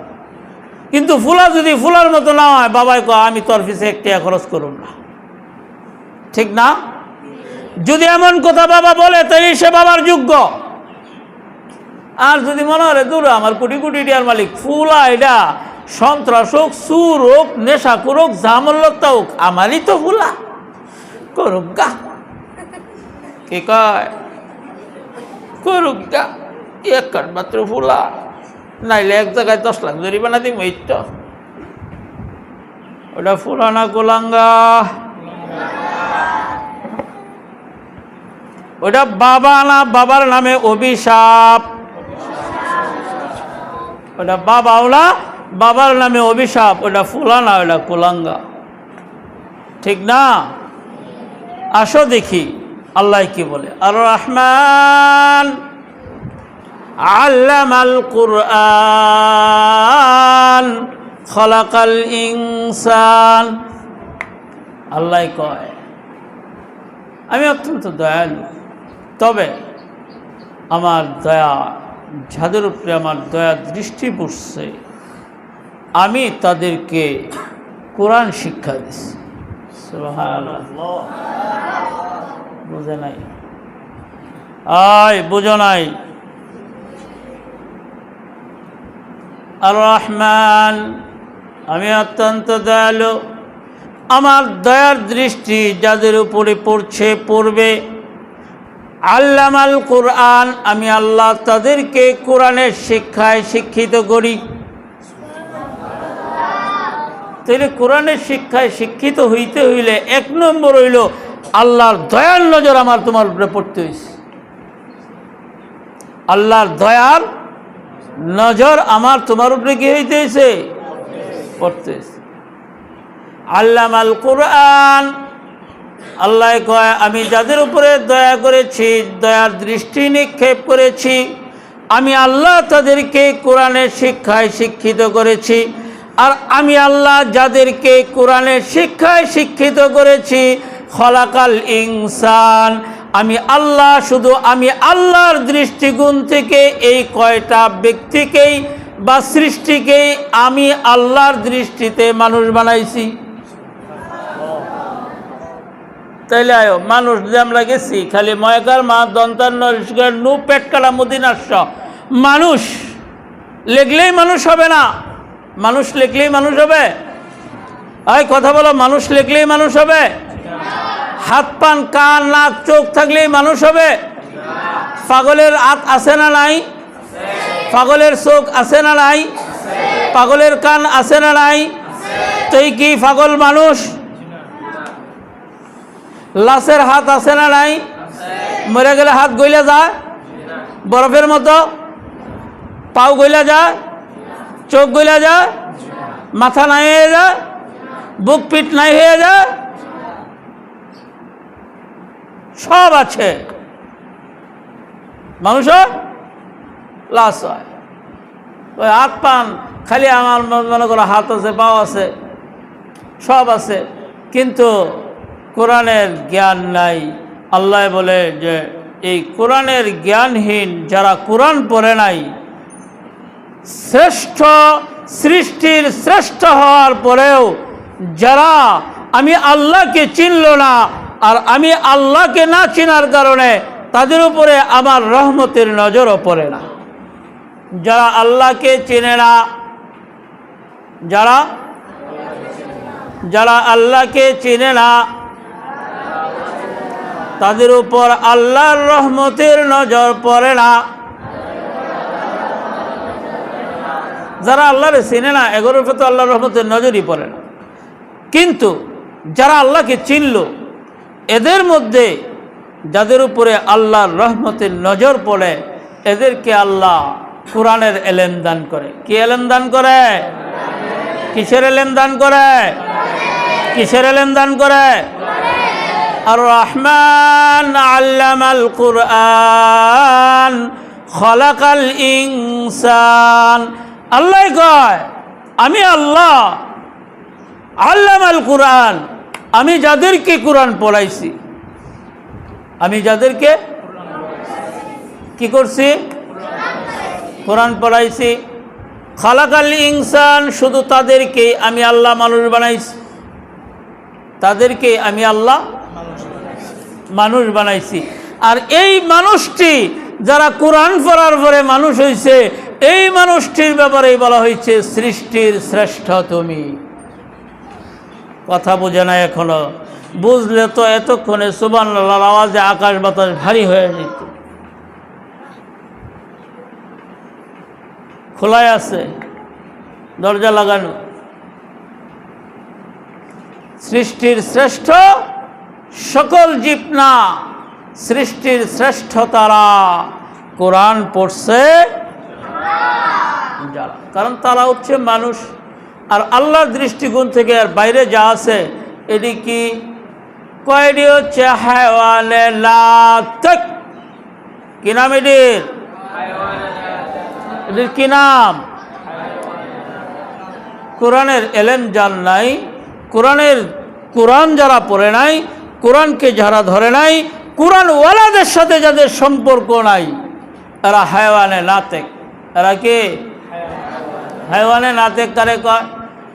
কিন্তু ফুলা যদি ফুলার মতো না হয়, বাবাই কয় আমি তোর পিছে 1 টাকা খরচ করুন না, ঠিক না? যদি এমন কথা বাবা বলে, তাহলে সে বাবার যোগ্য। আর যদি মনে হয় দূর আমার কোটি কোটি টাকার মালিক, ফুলা এটা সন্ত্রাস হোক, চুর হোক, নেশা করুক, জামল্লতা হোক, আমারই তো ফুলা, করুক গা। কি কয়? করুক গা, এক মাত্র ফুলা, নাইলে এক জায়গায় 10 লাখ জরিমানা দিব। এই তো ওটা ফুলা না কুলাঙ্গা, ওটা বাবা না, বাবার নামে অভিশাপ। ওটা বাবাও না, বাবার নামে অভিশাপ। ওটা ফুলা না, ওটা কুলাঙ্গা, ঠিক না? আসো দেখি আল্লাহ কি বলে। আর রহমান আল্লামাল কুরআন খলাকাল ইনসান। আল্লাহ কয় আমি অত্যন্ত দয়ালু, তবে আমার দয়া যাদের উপরে আমার দয়া দৃষ্টি পড়ছে আমি তাদেরকে কোরআন শিক্ষা দিচ্ছি। সুবহানাল্লাহ। বুঝে নাই? বুঝো নাই? আর রহমান, আমি অত্যন্ত দয়ালু, আমার দয়ার দৃষ্টি যাদের উপরে পড়ছে পড়বে। আল্লামাল কোরআন, আমি আল্লাহ তাদেরকে কোরআনের শিক্ষায় শিক্ষিত করি। তাহলে কোরআনের শিক্ষায় শিক্ষিত হইতে হইলে এক নম্বর হইল আল্লাহর দয়ার নজর আমার তোমার উপরে পড়তে হয়েছে। আল্লাহর দয়ার নজর আমার তোমার উপরে কি হইতে হয়েছে? পড়তে হয়েছে। আল্লামাল কোরআন, আল্লাহ কয় আমি যাদের উপরে দয়া করেছি, দয়ার দৃষ্টি নিক্ষেপ করেছি, আমি আল্লাহ তাদেরকে কোরআনের শিক্ষায় শিক্ষিত করেছি। আর আমি আল্লাহ যাদেরকে কোরআনের শিক্ষায় শিক্ষিত করেছি, খলাকাল ইনসান, আমি আল্লাহ শুধু আমি আল্লাহর দৃষ্টিকোণ থেকে এই কয়টা ব্যক্তিকেই বা সৃষ্টিকেই আমি আল্লাহর দৃষ্টিতে মানুষ বানাইছি। তাইলে আয়ো মানুষ যে আমরা গেছি খালি ময়কার মা দন্তান্ন নু পেট কাটা মদিনাস্য, মানুষ লেখলেই মানুষ হবে না। মানুষ লেখলেই মানুষ হবে? কথা বলো, মানুষ লেখলেই মানুষ হবে? হাত পান কান নাক চোখ থাকলেই মানুষ হবে? পাগলের হাত আছে না নাই? পাগলের চোখ আছে না নাই? পাগলের কান আছে না নাই? তুই কি পাগল মানুষ? লাশের হাত আছে না নাই? মরে গেলে হাত গইলা যায় বরফের মতো, পাও গইলা যায়, চোখ গইলা যায়, মাথা নাই হয়ে যায়, বুক পিঠ নাই হয়ে যায়, সব আছে। মানুষও লাশ হয়। ওই হাত পান খালি আমার মনে করো হাত আছে, পাও আছে, সব আছে, কিন্তু কোরআনের জ্ঞান নাই। আল্লাহ বলে যে এই কোরআনের জ্ঞানহীন যারা কোরআন পড়ে নাই, শ্রেষ্ঠ সৃষ্টির শ্রেষ্ঠ হওয়ার পরেও যারা আমি আল্লাহকে চিনল না, আর আমি আল্লাহকে না চিনার কারণে তাদের উপরে আমার রহমতের নজরও পড়ে না। যারা আল্লাহকে চিনে না, যারা আল্লাহকে চিনে না, তাদের উপর আল্লাহর রহমতের নজর পড়ে না। যারা আল্লাহরে চিনে না এগুলোর উপর তো আল্লাহর রহমতের নজরই পড়ে না। কিন্তু যারা আল্লাহকে চিনল, এদের মধ্যে যাদের উপরে আল্লাহর রহমতের নজর পড়ে, এদেরকে আল্লাহ কোরআনের এলেম দান করে। কি এলেম দান করে? কিসের এলেম দান করে? কিসের এলেম দান করে? আর রহমান আল্লামাল কোরআন খলাকাল ইনসান। আল্লাহ কয় আমি আল্লাহ আল্লামাল কোরআন, আমি যাদেরকে কোরআন পড়াইছি, আমি যাদেরকে কি করছি? কোরআন পড়াইছি। খলাকাল ইনসান, শুধু তাদেরকে আমি আল্লাহ মানুষ বানাইছি, তাদেরকে আমি আল্লাহ মানুষ বানাইছি। আর এই মানুষটি যারা কোরআন পড়ার পরে মানুষ হয়েছে, এই মানুষটির ব্যাপারে বলা হয়েছে সৃষ্টির শ্রেষ্ঠ তুমি। কথা বোঝে না এখনো? বুঝলে তো এতক্ষণে সুবহানাল্লাহর আওয়াজে আকাশ বাতাস ভারী হয়ে যেত। খোলাই আছে, দরজা লাগানো। সৃষ্টির শ্রেষ্ঠ সকল জীব না, সৃষ্টির শ্রেষ্ঠ তারা কোরআন পড়ছে যারা, কারণ তারা হচ্ছে মানুষ। আর আল্লাহর দৃষ্টিকোণ থেকে আর বাইরে যা আছে এটি কি কয়টি হচ্ছে হায়ওয়ানে লাতক। কি নাম এটির? এটির কি নাম? কোরআনের এলেম যার নাই, কোরআন যারা পড়ে নাই, কোরআনকে যারা ধরে নাই, কোরআনওয়ালাদের সাথে যাদের সম্পর্ক নাই, এরা হায়ওয়ানে নাতেক। এরা কি হায়ওয়ানে নাতেক? কারে কয়?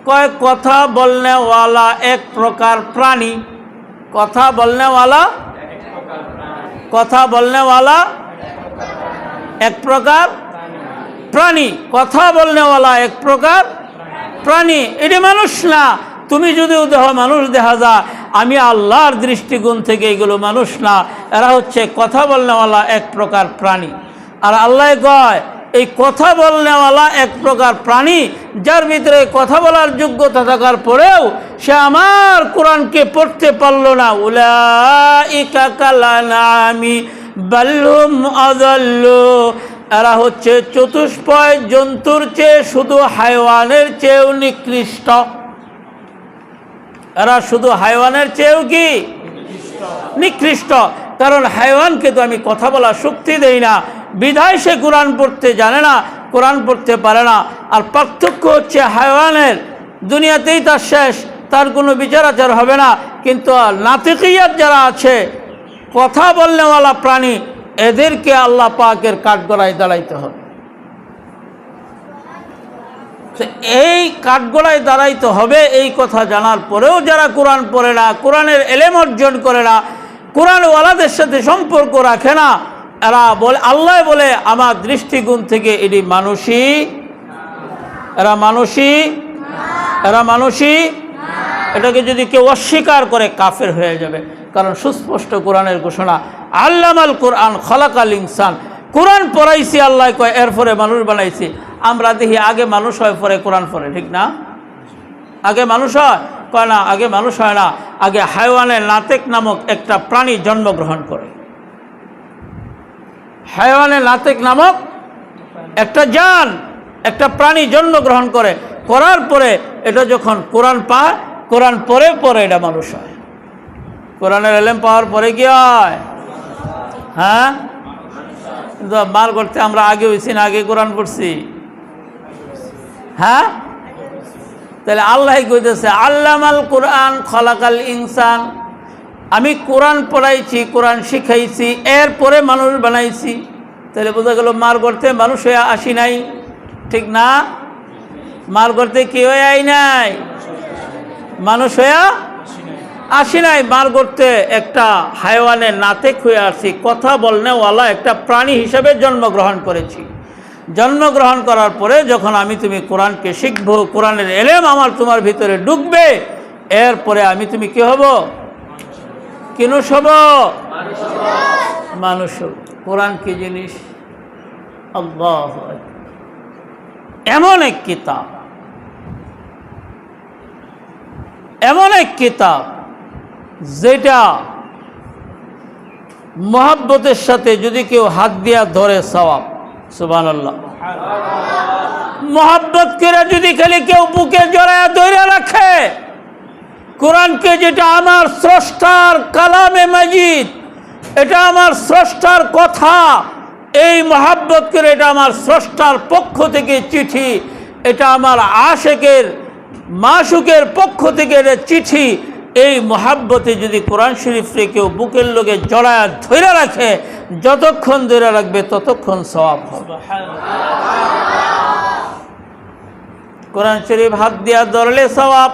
কয় কথা বলনেওয়ালা এক প্রকার প্রাণী। কথা বলনেওয়ালা এক প্রকার প্রাণী। কথা বলনেওয়ালা এক প্রকার প্রাণী। এটি মানুষ না। তুমি যদিও দেহ মানুষ দেখা যা, আমি আল্লাহর দৃষ্টিকোণ থেকে এগুলো মানুষ না, এরা হচ্ছে কথা বলনেওয়ালা এক প্রকার প্রাণী। আর আল্লাহ কয় এই কথা বলনেওয়ালা এক প্রকার প্রাণী, যার ভিতরে কথা বলার যোগ্যতা থাকার পরেও সে আমার কোরআনকে পড়তে পারল না। উলাইকা কালানামি বাল হুম আযাল্লু। এরা হচ্ছে চতুষ্পয় জন্তুর চেয়ে, শুধু হায়ওয়ানের চেয়েও নিকৃষ্ট। এরা শুধু হায়ওয়ানের চেয়েও কি নিকৃষ্ট। কারণ হায়ওয়ানকে তো আমি কথা বলার শক্তি দেই না, বিধায় সে কোরআন পড়তে জানে না, কোরআন পড়তে পারে না। আর পার্থক্য হচ্ছে হায়ওয়ানের দুনিয়াতেই তার শেষ, তার কোনো বিচার আচার হবে না। কিন্তু নাতিকিয়াত যারা আছে, কথা বলনেওয়ালা প্রাণী, এদেরকে আল্লাহ পাকের কাঠগড়ায় দাঁড়াইতে হবে। এই কাঠগড়ায় দাঁড়াইতে হবে। এই কথা জানার পরেও যারা কোরআন পড়ে না, কোরআনের এলেম অর্জন করে না, কোরআনওয়ালাদের সাথে সম্পর্ক রাখে না, এরা বলে, আল্লাহ বলে আমার দৃষ্টিকোণ থেকে এটি মানুষই, এরা মানুষই। এটাকে যদি কেউ অস্বীকার করে কাফের হয়ে যাবে। কারণ সুস্পষ্ট কোরআনের ঘোষণা, আল্লামাল কোরআন খলাকাল ইনসান। কোরআন পড়াইছি আল্লাহ কয়, এরপরে মানুষ বানাইছি। আমরা দেখি আগে মানুষ হয় পরে কোরআন পড়ে, ঠিক না? আগে মানুষ হয়? কয় না, আগে মানুষ হয় না। আগে হায়ওয়ানে নাতেক নামক একটা প্রাণী জন্মগ্রহণ করে। হায়ওয়ানে নাতেক নামক একটা জান, একটা প্রাণী জন্মগ্রহণ করে। করার পরে এটা যখন কোরআন পায়, কোরআন পরে পরে এটা মানুষ হয়। কোরআনের এলেম পাওয়ার পরে কি হয়? হ্যাঁ, মার করতে আমরা আগে হয়েছি না, আগে কোরআন পড়ছি? হ্যাঁ, তাহলে আল্লাহ কইতেছে আল্লামাল কোরআন খলাকাল ইনসান। আমি কোরআন পড়াইছি, কোরআন শিখাইছি, এরপরে মানুষ বানাইছি। তাহলে বোঝা গেল মার করতে মানুষ হয়ে আসি নাই, ঠিক না? মার করতে কি হয়ে আই নাই? মানুষ হয়ে আসি নাই। মার করতে একটা হায়ওয়ানের নাতেক হয়ে আসছি, কথা বলনেওয়ালা একটা প্রাণী হিসেবে জন্মগ্রহণ করেছি। জন্মগ্রহণ করার পরে যখন আমি তুমি কোরআনকে শিখবো, কোরআনের এলেম আমার তোমার ভিতরে ঢুকবে, এরপরে আমি তুমি কি হব? কিনুষ হব, মানুষ হব। কোরআন কি জিনিস? আল্লাহু আকবার। এমন এক কিতাব, এমন এক কিতাব যেটা মহাব্বতের সাথে যদি কেউ হাত দিয়া ধরে সওয়াব। সুবহানাল্লাহ। মহাব্বত করে যদি খালি কেউ বুকে জড়ায়া ধরে রাখে, কোরআনকে, যেটা আমার স্রষ্টার কালামে মাজিদ, এটা আমার স্রষ্টার কথা, এই মহাব্বত করে, এটা আমার স্রষ্টার পক্ষ থেকে চিঠি, এটা আমার আশেকের মাশুকের পক্ষ থেকে এটা চিঠি। এই মহাব্বতে যদি কোরআন শরীফে কেউ বুকের লোকে জড়ায় ধরে রাখে, যতক্ষণ ধরে রাখবে ততক্ষণ সওয়াব হবে। কোরআন শরীফ হাত দিয়া ধরলে সওয়াব,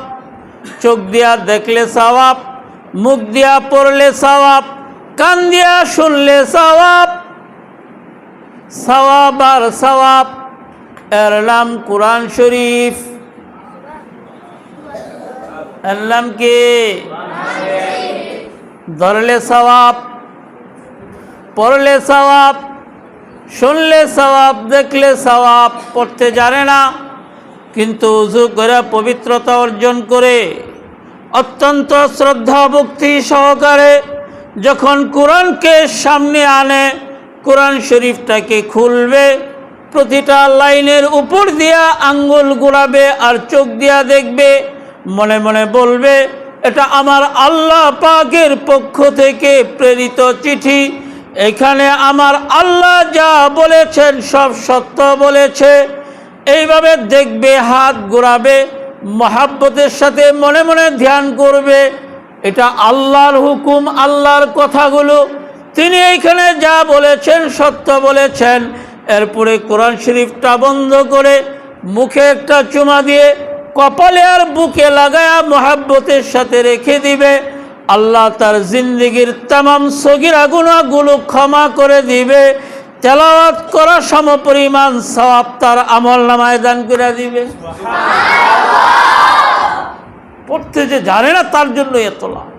চোখ দিয়া দেখলে সওয়াব, মুখ দিয়া পড়লে সওয়াব, কান দিয়া শুনলে সওয়াব। সওয়াব আর সওয়াব, এর নাম কোরআন শরীফ। এর নাম কি? ধরলে সওয়াব, পড়লে সওয়াব, শুনলে সওয়াব, দেখলে সওয়াব। পড়তে জানে না, কিন্তু উযু করে পবিত্রতা অর্জন করে অত্যন্ত শ্রদ্ধা ভক্তি সহকারে যখন কোরআনকে সামনে আনে, কোরআন শরীফটাকে খুলবে, প্রতিটা লাইনের উপর দিয়া আঙ্গুল ঘোরাবে আর চোখ দিয়া দেখবে, মনে মনে বলবে এটা আমার আল্লাহ পাকের পক্ষ থেকে প্রেরিত চিঠি। এখানে আমার আল্লাহ যা বলেছেন সব সত্য বলেছে। এইভাবে দেখবে, হাত ঘোরাবে, মহাব্বতের সাথে মনে মনে ধ্যান করবে। এটা আল্লাহর হুকুম, আল্লাহর কথাগুলো তিনি এইখানে যা বলেছেন সত্য বলেছেন। এরপরে কোরআন শরীফটা বন্ধ করে মুখে একটা চুমা দিয়ে কপালে আর বুকে লাগায়া মহাব্বতের সাথে রেখে দিবে। আল্লাহ তার জিন্দেগির তামাম সগীরা গুনাহগুলো ক্ষমা করে দিবে। তেলাওয়াত করা সমপরিমাণ সওয়াব তার আমলনামায় দান করে দিবে। পড়তে যে জানে না তার জন্য এত লাভ।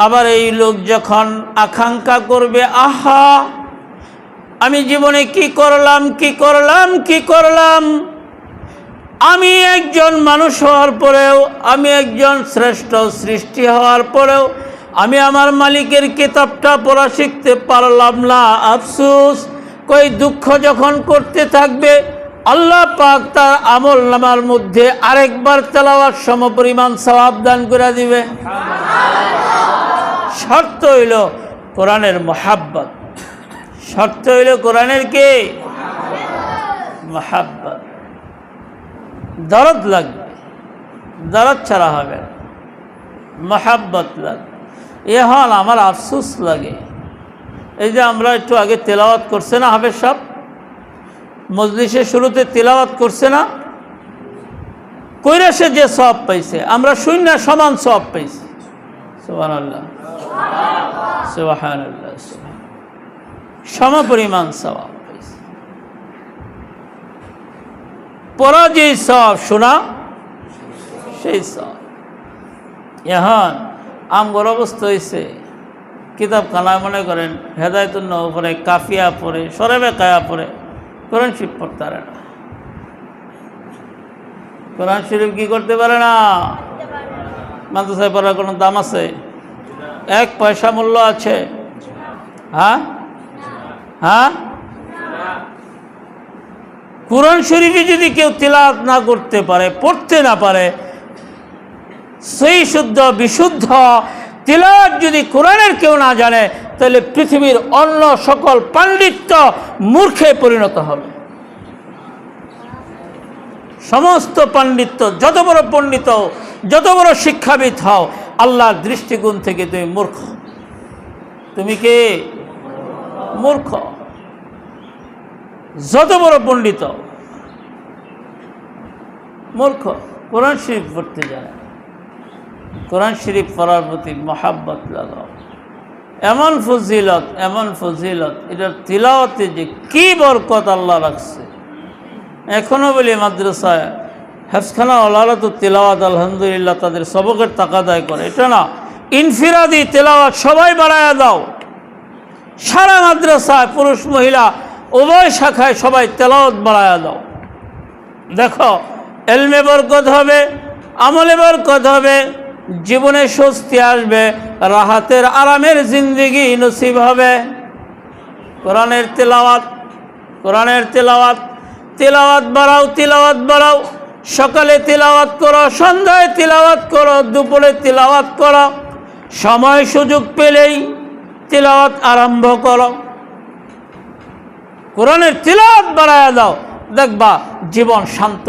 আবার এই লোক যখন আকাঙ্ক্ষা করবে, আহা আমি জীবনে কি করলাম কি করলাম কি করলাম, আমি একজন মানুষ হওয়ার পরেও, আমি একজন শ্রেষ্ঠ সৃষ্টি হওয়ার পরেও আমি আমার মালিকের কিতাবটা পড়া শিখতে পারলাম না, আফসোস। কই দুঃখ যখন করতে থাকবে আল্লাহ পাক তার আমলনামার মধ্যে আরেকবার তেলাওয়াত সমপরিমাণ সওয়াব দান করে দিবে। শর্ত হইল কোরআনের মহাব্বত, শর্ত হইল কোরআনের কি মহাব্বত। দরদ লাগবে, দরদ ছাড়া হবে না, মহাব্বত লাগবে। এখন আমার আফসোস লাগে, এই যে আমরা একটু আগে তেলাওয়াত করছে না হাফেজ সাহেব, মজলিসের শুরুতে তেলাওয়াত করছে না, কইরা সে যে সওয়াব পাইছে আমরা শূন্য সমান সওয়াব পাইছি। সুবহানাল্লাহ সুবহানাল্লাহ, সমপরিমাণ সওয়াব পাইছি। পড়া যে সওয়াব, শোনা সেই সওয়াব। এখন আমগর অবস্থা হয়েছে কিতাব খানায় মনে করেন হেদায়েতুন নবী পড়ে, কাফিয়া পড়ে, সরেবে কায়া পড়ে, কোরআন শরীফ পড়তে পারে না। কোরআন শরীফ কি করতে পারে না? মাদ্রাসায় পড়ার কোনো দাম আছে? এক পয়সা মূল্য আছে? হ্যাঁ হ্যাঁ, কোরআন শরীফে যদি কেউ তিলাওয়াত না করতে পারে, পড়তে না পারে, সেই শুদ্ধ বিশুদ্ধ তিলাওয়াত যদি কোরআনের কেউ না জানে, তাহলে পৃথিবীর অন্য সকল পাণ্ডিত্য মূর্খে পরিণত হবে। সমস্ত পাণ্ডিত্য, যত বড় পণ্ডিত, যত বড় শিক্ষাবিদ হও, আল্লাহর দৃষ্টিকোণ থেকে তুমি মূর্খ। তুমি কে? মূর্খ। যত বড় পণ্ডিত মূর্খ, কোরআন শরীফ পড়তে জানে। কোরআন শরীফ পড়ার প্রতি মহাব্বত লাগাও। এমন ফজিলত, এমন ফজিলত, এটার তিলাওয়াতে যে কি বরকত আল্লাহ রাখছে। এখনও বলি মাদ্রাসায় হেফখানা ওলারা তো তিলাওয়াত আলহামদুলিল্লাহ তাদের সবকের তাকাদায় করে, এটা না ইনফিরাদি তিলাওয়াত সবাই বাড়ায়া দাও। সারা মাদ্রাসায় পুরুষ মহিলা উভয় শাখায় সবাই তেলাওয়াত বাড়ায়া দাও। দেখো এলমে বরকত হবে, আমলে বরকত হবে, জীবনে স্বস্তি আসবে, রাহাতের আরামের জিন্দেগি নসিব হবে। কোরআনের তেলাওয়াত, কোরআনের তেলাওয়াত, তেলাওয়াত বাড়াও, তেলাওয়াত বাড়াও। সকালে তেলাওয়াত করো, সন্ধ্যায় তেলাওয়াত করো, দুপুরে তেলাওয়াত করো, সময় সুযোগ পেলেই তেলাওয়াত আরম্ভ করো। কোরআনের তেলাওয়াত বাড়ায়া দাও, দেখবা জীবন শান্ত,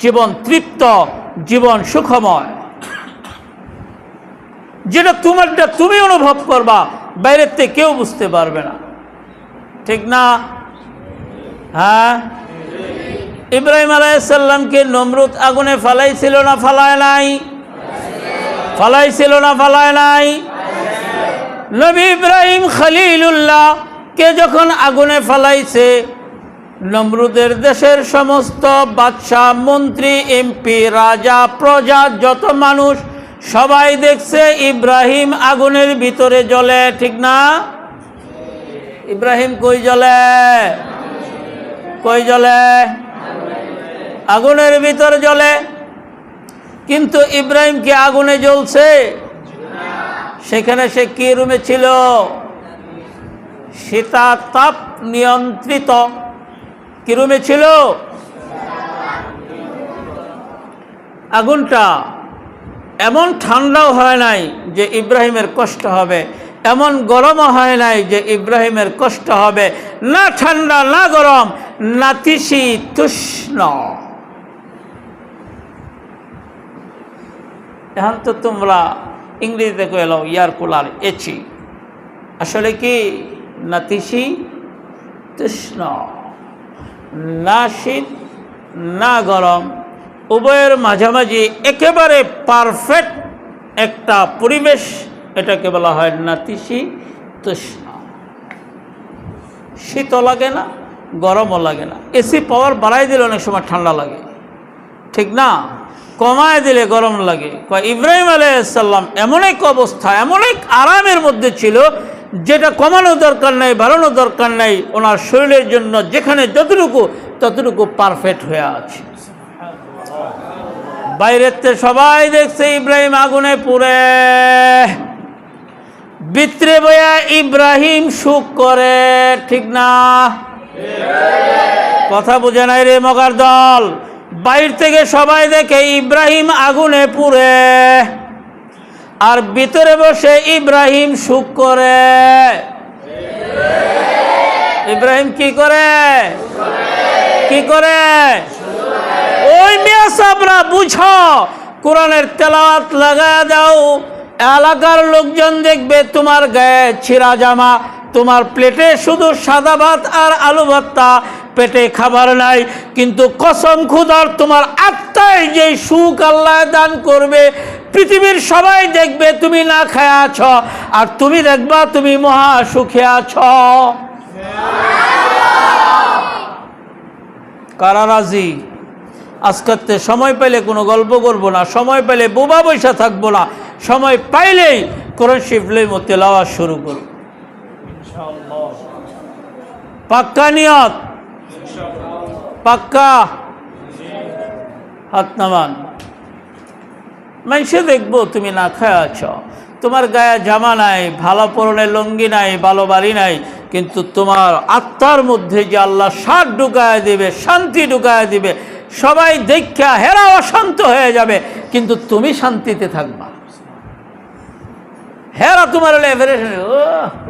জীবন তৃপ্ত, জীবন সুখময়। যেটা তোমারটা তুমি অনুভব করবা, বাইরের থেকে কেউ বুঝতে পারবে না, ঠিক না? হ্যাঁ, ইব্রাহিম আলাইহিস সালামকে নমরুদ আগুনে ফালাইছিল না ফালায় নাই? ফালাইছিল না ফালায় নাই? নবী ইব্রাহিম খলিলুল্লাহ কে যখন আগুনে ফালাইছে, নমরুদের দেশের সমস্ত বাদশাহ, মন্ত্রী, এমপি, রাজা, প্রজা, যত মানুষ সবাই দেখছে ইব্রাহিম আগুনের ভিতরে জ্বলে, ঠিক না? ইব্রাহিম কই জ্বলে? কই জ্বলে? আগুনের ভিতরে জ্বলে। কিন্তু ইব্রাহিম কি আগুনে জ্বলছে? সেখানে সে কি রুমে ছিল? শীতাতাপ নিয়ন্ত্রিত কি রুমে ছিল? আগুনটা এমন ঠান্ডাও হয় নাই যে ইব্রাহিমের কষ্ট হবে, এমন গরমও হয় নাই যে ইব্রাহিমের কষ্ট হবে। না ঠান্ডা, না গরম, নাতিশীতোষ্ণ, এখন তো তোমরা ইংরেজিতে কয়ে লাও ইয়ার কুলার এচি, আসলে কি নাতিশি তৃষ্ণ, না শীত না গরম, উভয়ের মাঝামাঝি একেবারে পারফেক্ট একটা পরিবেশ, এটাকে বলা হয় নাতিশি তৃষ্ণ। শীতও লাগে না, গরমও লাগে না। এসি পাওয়ার বাড়াই দিলে অনেক সময় ঠান্ডা লাগে, ঠিক না? কমায় দিলে গরম লাগে। ইব্রাহিম আলাইহিস সালাম এমন এক অবস্থা, এমন এক আরামের মধ্যে ছিল যেটা কমানোর দরকার নাই, বাড়ানোর দরকার নাই। ওনার শরীরের জন্য যেখানে যতটুকু ততটুকু পারফেক্ট হয়ে আছে। বাইরেতে সবাই দেখছে ইব্রাহিম আগুনে পুড়ে, ভিতরে বয়া ইব্রাহিম সুখ করে, ঠিক না? কথা বুঝে নাই রে মগার দল। বাইরে থেকে সবাই দেখে ইব্রাহিম আগুনে পুড়ে, আর ভিতরে বসে ইব্রাহিম সুখ করে। ইব্রাহিম কি করে? কি করে? ওই মিয়া সাবরা বুঝো, কোরআনের তেলাওয়াত লাগা দাও, এলাকার লোকজন দেখবে তোমার গায়ে ছিঁড়া জামা, তোমার প্লেটে শুধু সাদা ভাত আর আলু ভর্তা, পেটে খাবার নাই, কিন্তু কসম খুদার তোমার আত্মায় যে সুখ আল্লাহ দান করবে, পৃথিবীর সবাই দেখবে তুমি না খায় আছো, আর তুমি দেখবা তুমি মহা সুখে আছো। কারা রাজি? আজকে সময় পেলে কোনো গল্প করবো না, সময় পেলে বোবা বৈশা থাকবো না, সময় পাইলেই কোরআন শরীফ তেলাওয়াত শুরু করব। পাক্কা নিয়ত? পাক্কা? হাত নামান। মানুষে দেখবো তুমি না খায় আছো, তোমার গায়ে জামা নাই, ভালো পরনের লুঙ্গি নাই, ভালো বাড়ি নাই, কিন্তু তোমার আত্মার মধ্যে যে আল্লাহ শান্তি ঢুকায় দিবে, শান্তি ঢুকায় দিবে, সবাই দেখা হেরা অশান্ত হয়ে যাবে, কিন্তু তুমি শান্তিতে থাকবা। হেরা তোমার ও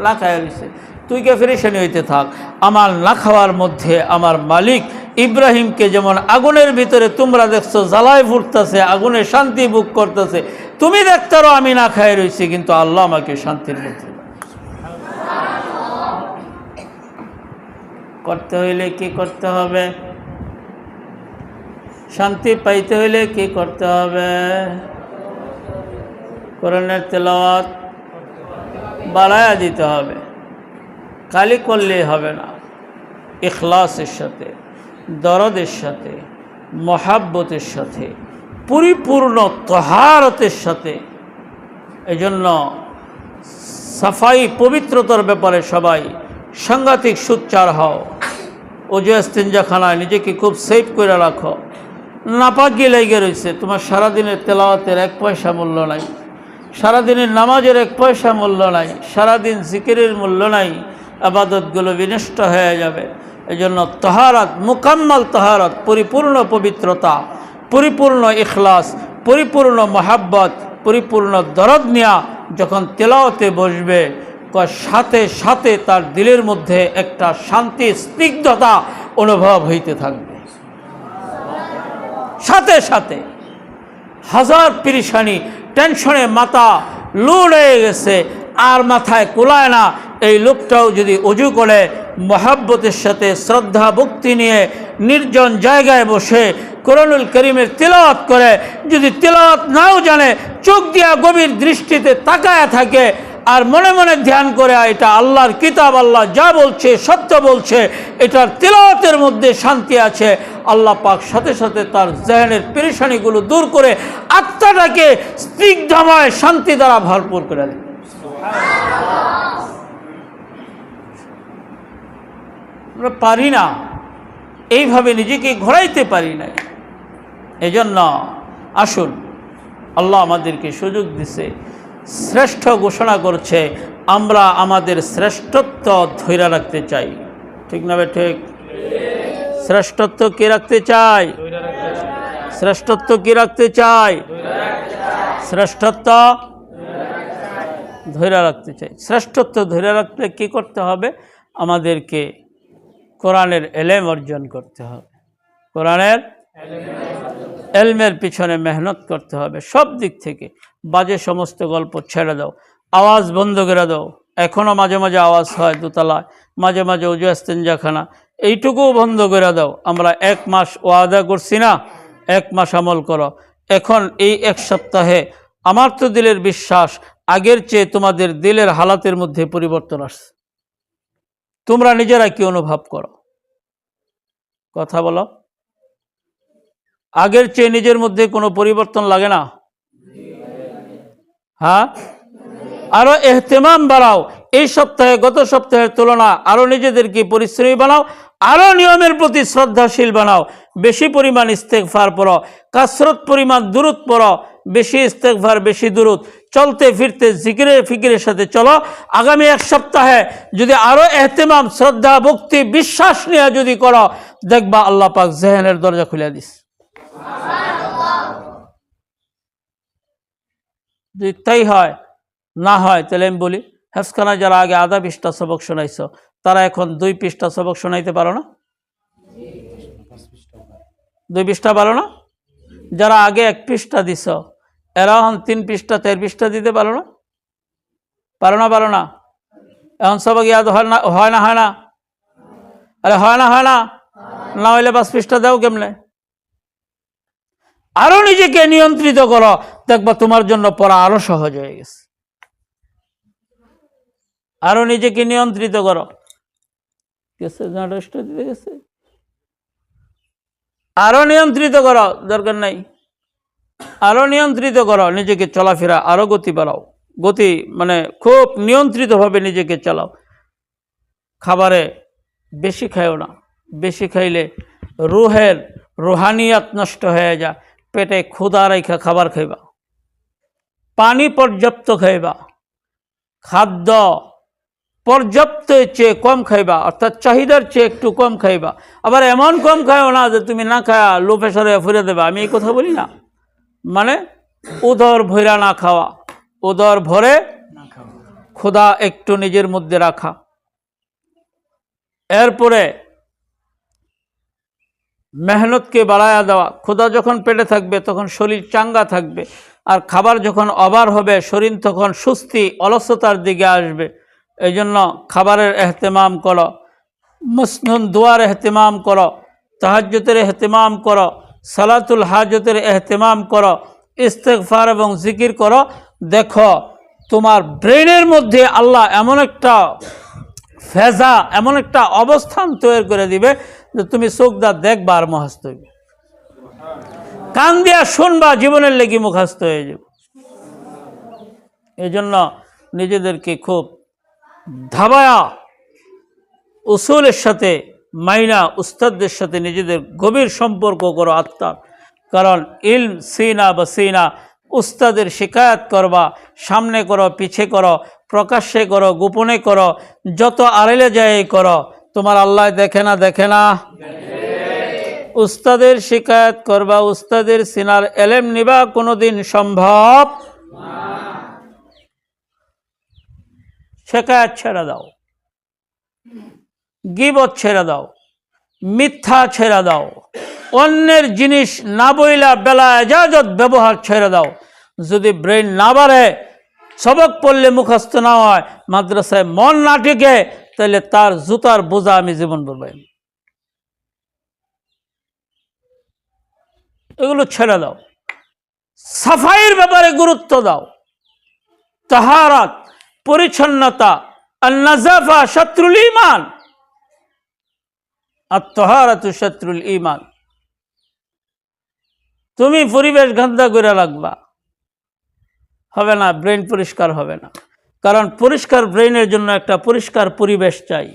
লাখায় রয়েছে, তুই কে ফেরেশানি হইতে থাক। আমার না খাওয়ার মধ্যে আমার মালিক ইব্রাহিমকে যেমন আগুনের ভিতরে তোমরা দেখছো জ্বালায় ফুটতেছে, আগুনে শান্তি ভোগ করতেছে, তুমি দেখতারও আমি না খাই রয়েছি, কিন্তু আল্লাহ আমাকে শান্তির মধ্যে। করতে হইলে কি করতে হবে? শান্তি পাইতে হইলে কি করতে হবে? কোরআনের তেলাওয়াত বাড়ায়া দিতে হবে, খালি করলেই হবে না, ইখলাসের সাথে, দরদের সাথে, মহাব্বতের সাথে, পরিপূর্ণ তহারতের সাথে। এই জন্য সাফাই পবিত্রতার ব্যাপারে সবাই সাংঘাতিক সুচ্চার হও। ওজু ইস্তিনজাখানায় নিজেকে খুব সেফ করে রাখো। নাপাকি লেগে রয়েছে, তোমার সারাদিনের তেলাওয়াতের এক পয়সা মূল্য নাই, সারাদিনের নামাজের এক পয়সা মূল্য নাই, সারাদিন জিকিরের মূল্য নাই, আবাদতগুলো বিনষ্ট হয়ে যাবে। এই জন্য তহারাত, মুকাম্মাল তহারাত, পরিপূর্ণ পবিত্রতা, পরিপূর্ণ ইখলাস, পরিপূর্ণ মহাব্বত, পরিপূর্ণ দরদ নিয়া যখন তেলাওয়াতে বসবে, সাথে সাথে তার দিলের মধ্যে একটা শান্তি, স্নিগ্ধতা অনুভব হইতে থাকবে। সাথে সাথে হাজার পেরেশানি, টেনশনে মাথা লুড় হয়ে গেছে, আর মাথায় কুলায় না, এই লোকটাও যদি অজু করে মহাব্বতের সাথে শ্রদ্ধা ভক্তি নিয়ে নির্জন জায়গায় বসে কোরআনুল কারীমের তিলাওয়াত করে, যদি তিলাওয়াত নাও জানে, চোখ দিয়া গভীর দৃষ্টিতে তাকায় থাকে, আর মনে মনে ধ্যান করে এটা আল্লাহর কিতাব, আল্লাহ যা বলছে সত্য বলছে, এটার তিলাওয়াতের মধ্যে শান্তি আছে, আল্লাহ পাক সাথে সাথে তার জেহেনের পেরেশানিগুলো দূর করে আত্মাটাকে স্নিগ্ধময় শান্তি দ্বারা ভরপুর করে দেয়। আমরা পারি না, এইভাবে নিজেকে ঘোরাইতে পারি না। এজন্য আসুন, আল্লাহ আমাদেরকে সুযোগ দিছে, শ্রেষ্ঠ ঘোষণা করছে, আমরা আমাদের শ্রেষ্ঠত্ব ধরে রাখতে চাই, ঠিক না বে ঠিক? শ্রেষ্ঠত্ব কি রাখতে চাই? শ্রেষ্ঠত্ব কি রাখতে চাই? শ্রেষ্ঠত্ব ধরে রাখতে চাই। শ্রেষ্ঠত্ব ধরে রাখতে কি করতে হবে? আমাদেরকে কোরআনের এলেম অর্জন করতে হবে। কোরআনের এলমের পিছনে মেহনত করতে হবে সব দিক থেকে। বাজে সমস্ত গল্প ছেড়ে দাও, আওয়াজ বন্ধ করে দাও। এখনও মাঝে মাঝে আওয়াজ হয় দোতলায়, মাঝে মাঝে উজু ইস্তেঞ্জাখানা, এইটুকুও বন্ধ করে দাও। আমরা 1 মাস ওয়াদা করছি না, 1 মাস আমল করো। এখন এই 1 সপ্তাহে আমার তো দিলের বিশ্বাস আগের চেয়ে তোমাদের দিলের হালাতের মধ্যে পরিবর্তন আসছে। তোমরা নিজেরা কি অনুভব করো? কথা বলো। আগের চেয়ে নিজের মধ্যে কোনো পরিবর্তন লাগে না? হ্যাঁ, আরো এহতেমাম বাড়াও। এই সপ্তাহে গত সপ্তাহের তুলনা আরো নিজেদেরকে পরিশ্রমী বানাও, আরো নিয়মের প্রতি শ্রদ্ধাশীল বানাও। বেশি পরিমাণ ইস্তেগফার পড়ো, কাসরত পরিমাণ দুরূদ পড়ো, বেশি ইস্তেগফার বেশি দুরূদ, চলতে ফিরতে জিকিরে ফিকিরের সাথে চলো। আগামী 1 সপ্তাহে যদি আরো এহতেমাম, শ্রদ্ধা, ভক্তি, বিশ্বাস নিয়ে যদি করো, দেখবা আল্লাহ পাক জেহেনের দরজা খুলে দিস। যদি তাই হয়, না হয় তাহলে আমি বলি, হেফখানা যারা আগে আধা পৃষ্ঠা সবক শোনাইছ, তারা এখন 2 পৃষ্ঠা সবক শোনাইতে পারো না? 2 পৃষ্ঠা পারো না? যারা আগে 1 পৃষ্ঠা দিছ, এরা এখন 3 পৃষ্ঠা 4 পৃষ্ঠা দিতে পারো না? পারো না? পারো না? এখন সবক ইয়াদ হয় না? হয় না? হয় না? আরে হয় না? হয় না? না হইলে 5 পৃষ্ঠা দাও কেমনে? আরো নিজেকে নিয়ন্ত্রিত করো, দেখবা তোমার জন্য পড়া আরো সহজ হয়ে গেছে। আরো নিজেকে নিয়ন্ত্রিত করো। গেছে দিতে গেছে, আরো নিয়ন্ত্রিত করো, দরকার নাই। আরো নিয়ন্ত্রিত করো নিজেকে, চলাফেরা আরো গতি বাড়াও। গতি মানে খুব নিয়ন্ত্রিতভাবে নিজেকে চালাও। খাবারে বেশি খাইও না, বেশি খাইলে রুহের রুহানিয়াত নষ্ট হয়ে যায়। পেটে ক্ষুধা রেখা খাবার খাইবা, পানি পর্যাপ্ত খাইবা, খাদ্য পর্যাপ্তের চেয়ে কম খাইবা, অর্থাৎ চাহিদার চেয়ে একটু কম খাইবা। আবার এমন কম খাইও না যে তুমি না খায়া লো প্রেশারে ফিরে দেবা, আমি এই কথা বলি না। মানে উদর ভরা না খাওয়া, উদর ভরে ক্ষুধা একটু নিজের মধ্যে রাখা। এরপরে মেহনতকে বাড়ায়া দেওয়া। ক্ষুধা যখন পেটে থাকবে তখন শরীর চাঙ্গা থাকবে, আর খাবার যখন অভার হবে শরীর তখন সুস্থি অলসতার দিকে আসবে। এই জন্য খাবারের এহতেমাম করো, মসনুন দোয়ার এহতেমাম করো, তাহাজ্জুদের এহতেমাম করো, সালাতুল হাজতের এহতেমাম করো, ইস্তেগফার এবং জিকির করো। দেখো তোমার ব্রেনের মধ্যে আল্লাহ এমন একটা ফেজা, এমন একটা অবস্থান তৈরি করে দিবে যে তুমি চোখদা দেখবা আর মুখস্থ হইবে, কান দিয়া শুনবা, জীবনের লেগে মুখস্থ হয়ে যাবে। এই জন্য নিজেদেরকে খুব ধাবায়া উসুলের সাথে মাইনা উস্তাদদের সাথে নিজেদের গভীর সম্পর্ক করো আত্মার। কারণ ইলম সিনা বা সিনা, উস্তাদের শিকায়াত করবা, সামনে করো পিছে করো, প্রকাশ্যে করো গোপনে করো, যত আড়ালে যায় করো, তোমার আল্লাহ দেখে না? দেখে না? উস্তাদের শিকায়াত করবা, উস্তাদের সিনার এলেম নিবা, কোনোদিন সম্ভব। শিকায়াত ছেড়ে দাও, গীবত ছেড়ে দাও, মিথ্যা ছেড়ে দাও, অন্যের জিনিস না বইলা বেলা এজাজত ব্যবহার ছেড়ে দাও। যদি ব্রেন না বাড়ে, সবক পড়লে মুখস্থ না হয়, মাদ্রাসায় মন না টিকে, তাহলে তার জুতার বোঝা আমি জীবন বলবো। এগুলো ছেড়ে দাও। সাফাইয়ের ব্যাপারে গুরুত্ব দাও। তাহারাত, পরিচ্ছন্নতা, আন-নাযাফা শাত্রুল ঈমান, আত-তাহারাতু শাত্রুল ঈমান। তুমি পরিবেশ গন্ধা করে রাখবা, হবে না, ব্রেন পরিষ্কার হবে না। কারণ পরিষ্কার ব্রেনের জন্য একটা পরিষ্কার পরিবেশ চাই।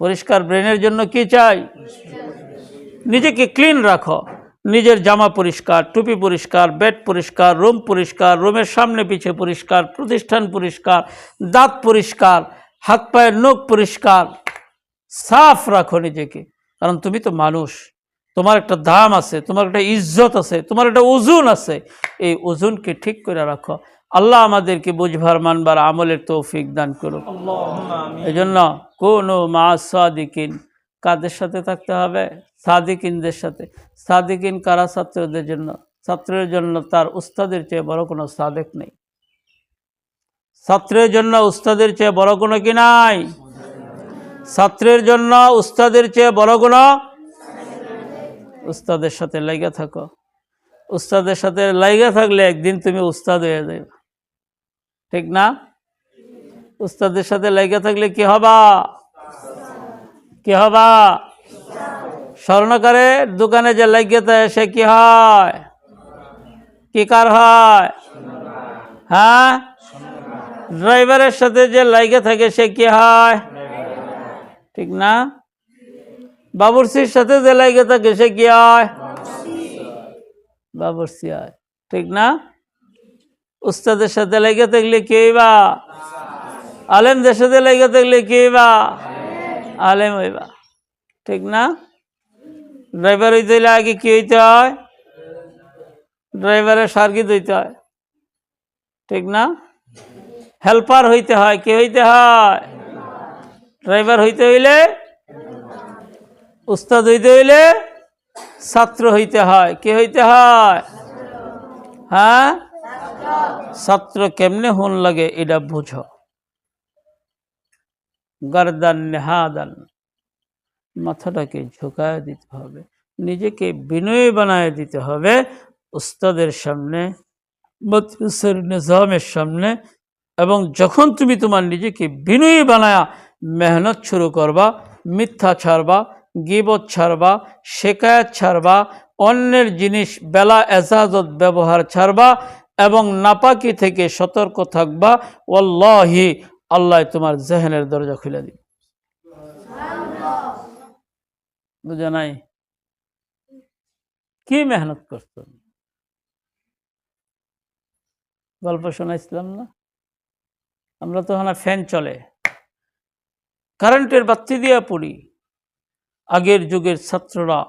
পরিষ্কার ব্রেনের জন্য কি চাই? নিজেকে ক্লিন রাখো, নিজের জামা পরিষ্কার, টুপি পরিষ্কার, বেড পরিষ্কার, রুম পরিষ্কার, রুমের সামনে পিছে পরিষ্কার, প্রতিষ্ঠান পরিষ্কার, দাঁত পরিষ্কার, হাত পায়ের নখ পরিষ্কার, সাফ রাখো নিজেকে। কারণ তুমি তো মানুষ, তোমার একটা দাম আছে, তোমার একটা ইজ্জত আছে, তোমার একটা ওজন আছে। এই ওজনকে ঠিক করে রাখো। আল্লাহ আমাদেরকে বুঝবার মানবার আমলের তৌফিক দান করুন। এই জন্য কোন মা সাদিকিন, কাদের সাথে থাকতে হবে? সাদিকিনদের সাথে। সাদিকিন কারা? ছাত্রদের জন্য। ছাত্রের জন্য তার উস্তাদের চেয়ে বড় কোনো সাদেক নেই। ছাত্রের জন্য উস্তাদের চেয়ে বড় কোনো কি নাই? ছাত্রের জন্য উস্তাদের চেয়ে বড় কোনো। উস্তাদের সাথে লাইগা থাকো। উস্তাদের সাথে লাইগা থাকলে একদিন তুমি উস্তাদ হয়ে যাবে, ঠিক না? উস্তাদের সাথে লাইগা থাকলে কি হবা? কি হবা? স্বর্ণকারের দোকানে যে লাগিয়ে থাকে সে কি হয়? কি কার হয়? হ্যাঁ, ড্রাইভারের সাথে যে লাইগে থাকে সে কি হয়? ঠিক না? বাবুর্চির সাথে যে লাইগে থাকে সে কি হয়? বাবুর্চি হয়, ঠিক না? উস্তাদের সাথে লেগে থাকলে কি হইবা? আলেমদের সাথে লেগে থাকলে কি হইবা? আলেম হইবা, ঠিক না? ড্রাইভার হইতে হইলে আগে কি হইতে হয়? ড্রাইভারের সার্কিট হইতে হয়, ঠিক না? হেল্পার হইতে হয়। কি হইতে হয়? ড্রাইভার হইতে হইলে, উস্তাদ হইতে হইলে ছাত্র হইতে হয়। কি হইতে হয়? হ্যাঁ, ছাত্র কেমনে হন লাগে এটা বুঝো। গারদান নেহাদান, মাথাটাকে ঝুঁকায় দিতে হবে, নিজেকে বিনয়ী বানায় দিতে হবে উস্তাদের সামনে, মাদ্রাসার নিজামের সামনে। এবং যখন তুমি তোমার নিজেকে বিনয়ী বানায়া মেহনত শুরু করবা, মিথ্যা ছাড়বা, গীবত ছাড়বা, শেকায়াত ছাড়বা, অন্যের জিনিস বেলা এজাজত ব্যবহার ছাড়বা এবং নাপাকি থেকে সতর্ক থাকবা, ওয়াল্লাহি আল্লাহ তোমার জেহেনের দরজা খুলে দিবে। বুঝা নাই? কি মেহনত করতো? গল্প শোনাইছিলাম না? আমরা তো হ্যাঁ ফ্যান চলে, কারেন্টের বাতি দিয়ে পড়ি। আগের যুগের ছাত্ররা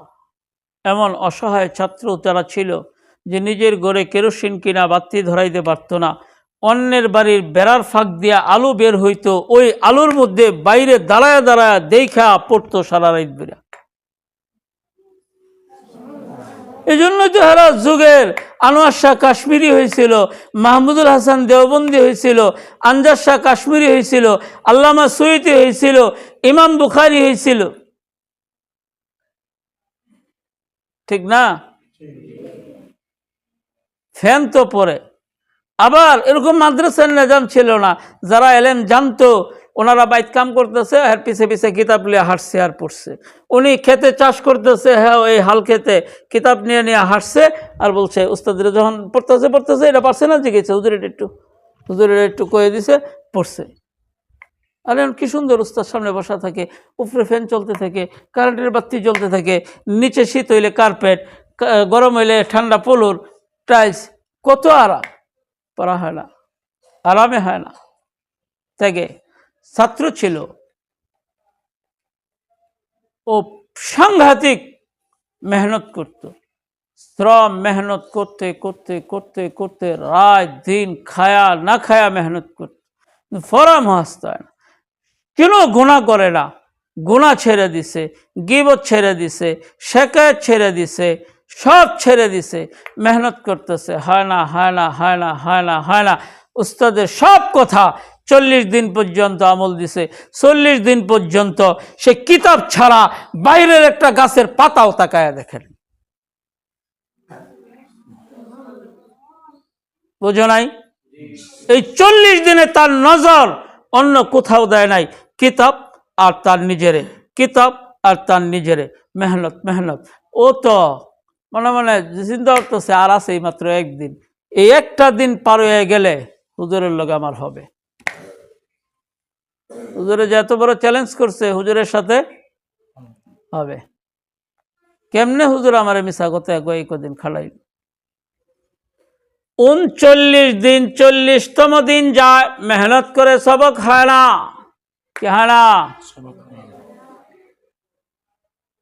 এমন অসহায় ছাত্র তারা ছিল যে নিজের ঘরে কেরোসিন কিনা বাতি ধরাইতে পারত না। অন্যের বাড়ির বেড়ার ফাঁক দিয়া আলো বের হইতো, ওই আলোর মধ্যে বাইরে দাঁড়ায় দাঁড়ায় দেখা পড়তো সারা রাত বেড়া। এই জন্যই তো হারা যুগের আনোয়ার শাহ কাশ্মীরি হয়েছিল, মাহমুদুল হাসান দেওবন্দি হয়েছিল, আনজার শাহ কাশ্মীরি হয়েছিল, আল্লামা সুয়ুতি হয়েছিল, ইমাম বুখারী হয়েছিল, ঠিক না? ফ্যান তো পরে। আবার এরকম মাদ্রাসার নিজাম ছিল না, যারা এলেম জানতো ওনারা বাইত কাম করতেছে, আর পিছে পিছে কিতাব নিয়ে হাঁটছে আর পড়ছে। উনি খেতে চাষ করতেছে, হ্যাঁ এই হাল খেতে কিতাব নিয়ে নিয়ে হাঁটছে আর বলছে, উস্তাদের যখন পড়তেছে এটা পারছে না, জিগেছে হুজুরের একটু কয়ে দিছে, পড়ছে। আর এখন কি সুন্দর উস্তাদ সামনে বসা থাকে, উপরে ফ্যান চলতে থাকে, কারেন্টের বাতি জ্বলতে থাকে, নিচে শীত হইলে কার্পেট, গরম হইলে ঠান্ডা পলুর টাইলস, কত আরাম। পড়া হয় না, আরামে হয় না। থেকে ছাত্র ছিল, ও সাংঘাতিক মেহনত করত, শ্রম মেহনত করতে করতে করতে করতে রাত দিন খায়া না খায়া মেহনত করত, ফরাম হাসতে হয় না। কেন গুনাহ করে না? গুনাহ ছেড়ে দিছে, গীবত ছেড়ে দিছে, শেকায়ত ছেড়ে দিছে, সব ছেড়ে দিছে, মেহনত করতেছে, হয় না হয় না হয় না হয় না হয় না। উস্তাদের সব কথা 40 দিন পর্যন্ত আমল দিছে। 40 দিন পর্যন্ত সে কিতাব ছাড়া বাইরের একটা গাছের পাতাও তাকায়া দেখেন। বুঝো নাই? এই 40 দিনে তার নজর অন্য কোথাও দেয় নাই, কিতাব আর তার নিজেরে, কিতাব আর তার নিজেরে, মেহনত মেহনত। ও তো মনে মনে চিন্তা করতেছে আর আছে মাত্র একদিন, এই একটা দিন পার হয়ে গেলে হুজুরের লগে আমার হবে। হুজুরে যে এত বড় চ্যালেঞ্জ করছে, হুজুরের সাথে হবে। কেমনে হুজুর আমার মিশা কথা এই কদিন খালাই। 39 দিন, 40তম দিন যায়, মেহনত করে সবক হয় না। কি হয় না?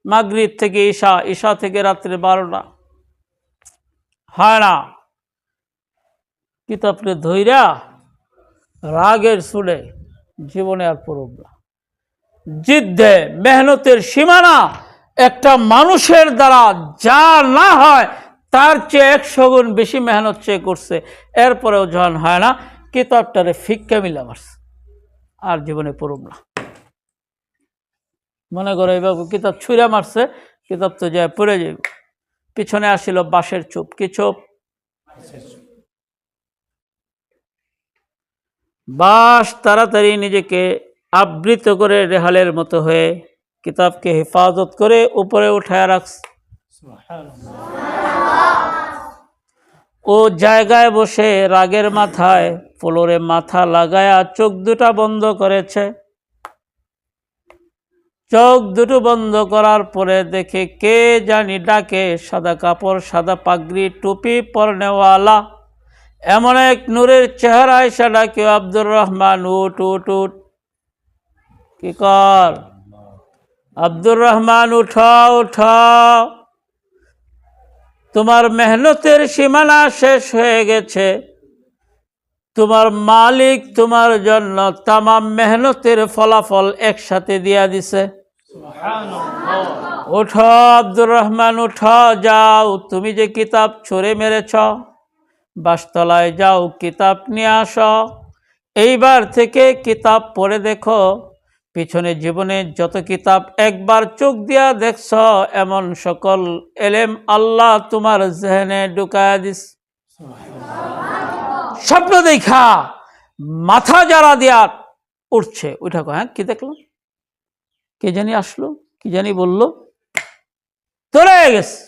মাগরিব থেকে ঈশা, ঈশা থেকে রাত্রে 12টা হয় না। কিতাবকে ধইরা রাগের সুরে জীবনে আর পড়ব না। জিদ্দে মেহনতের সীমানা একটা মানুষের দ্বারা যা না হয় তার চেয়ে 100 গুণ বেশি মেহনত সে করছে, এরপরেও যখন হয় না কিতাবটারে ফিক্কা মিলা মারছে, আর জীবনে পড়ুম না। মনে করো এইভাবে কিতাব ছুঁড়া মারছে, কিতাব তো যায় পড়ে যাইব। পিছনে আসিল বাঁশের চুপ, কি চুপ? বাঁশ তাড়াতাড়ি নিজেকে আবৃত করে রেহালের মতো হয়ে কিতাবকে হেফাজত করে উপরে উঠায় রাখছে। ও জায়গায় বসে রাগের মাথায় ফ্লোরে মাথা লাগায়া চোখ দুটা বন্ধ করেছে। চোখ দুটো বন্ধ করার পরে দেখে কে জানি ডাকে, সাদা কাপড়, সাদা পাগড়ি, টুপি পরনেওয়ালা এমন এক নূরের চেহারা এসে ডাকে, আব্দুর রহমান উঠ উঠ উঠ। কি কর? আব্দুর রহমান উঠাও উঠাও, তোমার মেহনতের সীমানা শেষ হয়ে গেছে। তোমার মালিক তোমার জন্য তামাম মেহনতের ফলাফল একসাথে দিয়া দিছে। উঠো আব্দুর রহমান উঠো, যাও, তুমি যে কিতাব ছুঁড়ে মেরেছ, বাসতলায় যাও, কিতাব নিয়ে আসো। এইবার থেকে কিতাব পড়ে দেখো, পিছনে জীবনে যত কিতাব একবার চোখ দিয়া দেখছ এমন সকল এলেম আল্লাহ তোমার জেহেনে ঢুকায়া দিস। স্বপ্ন দেখা মাথা যারা দিয়া উঠছে, উঠা কো, হ্যাঁ কি দেখলাম, কে জানি আসলো, কি জানি বললো, চলে গেছে।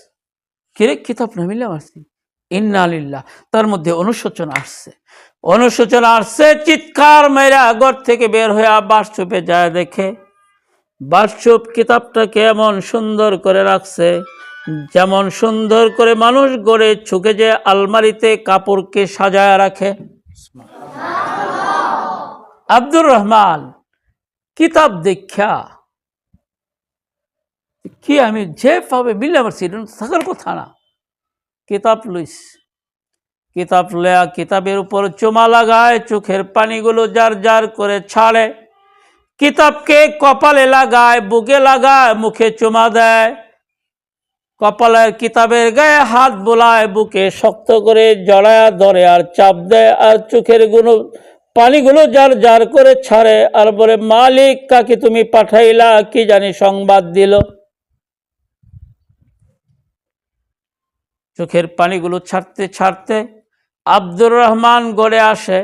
কিরে কিতাব না মিলে আসছি, ইন্না লিল্লাহ। তার মধ্যে অনুশোচনা আসছে, অনুশোচনা আসছে, চিৎকার মেরা ঘর থেকে বের হয়ে বাসচুপে যায়, দেখে বাসচুপ কিতাবটাকে এমন সুন্দর করে রাখছে যেমন সুন্দর করে মানুষ গড়ে ছুকে যে আলমারিতে কাপড়কে সাজায় রাখে। আব্দুর রহমান কিতাব দেখা কি আমি যেভাবে মিলে পারছি থাকার কথা না, কিতাব লইস, কিতাব লয়া কিতাবের উপর চুমা লাগায়, চোখের পানিগুলো জার জার করে ছাড়ে, কিতাবকে কপালে লাগায়, বুকে লাগায়, মুখে চুমা দেয়, কপালের কিতাবের গায়ে হাত বোলায়, বুকে শক্ত করে জড়ায়া ধরে আর চাপ দেয়, আর চোখের পানিগুলো জার জার করে ছাড়ে, আর বলে, মালিক কাকে তুমি পাঠাইলা, কি জানি সংবাদ দিল। চোখের পানিগুলো ছাড়তে ছাড়তে আব্দুর রহমান গড়ে আসে।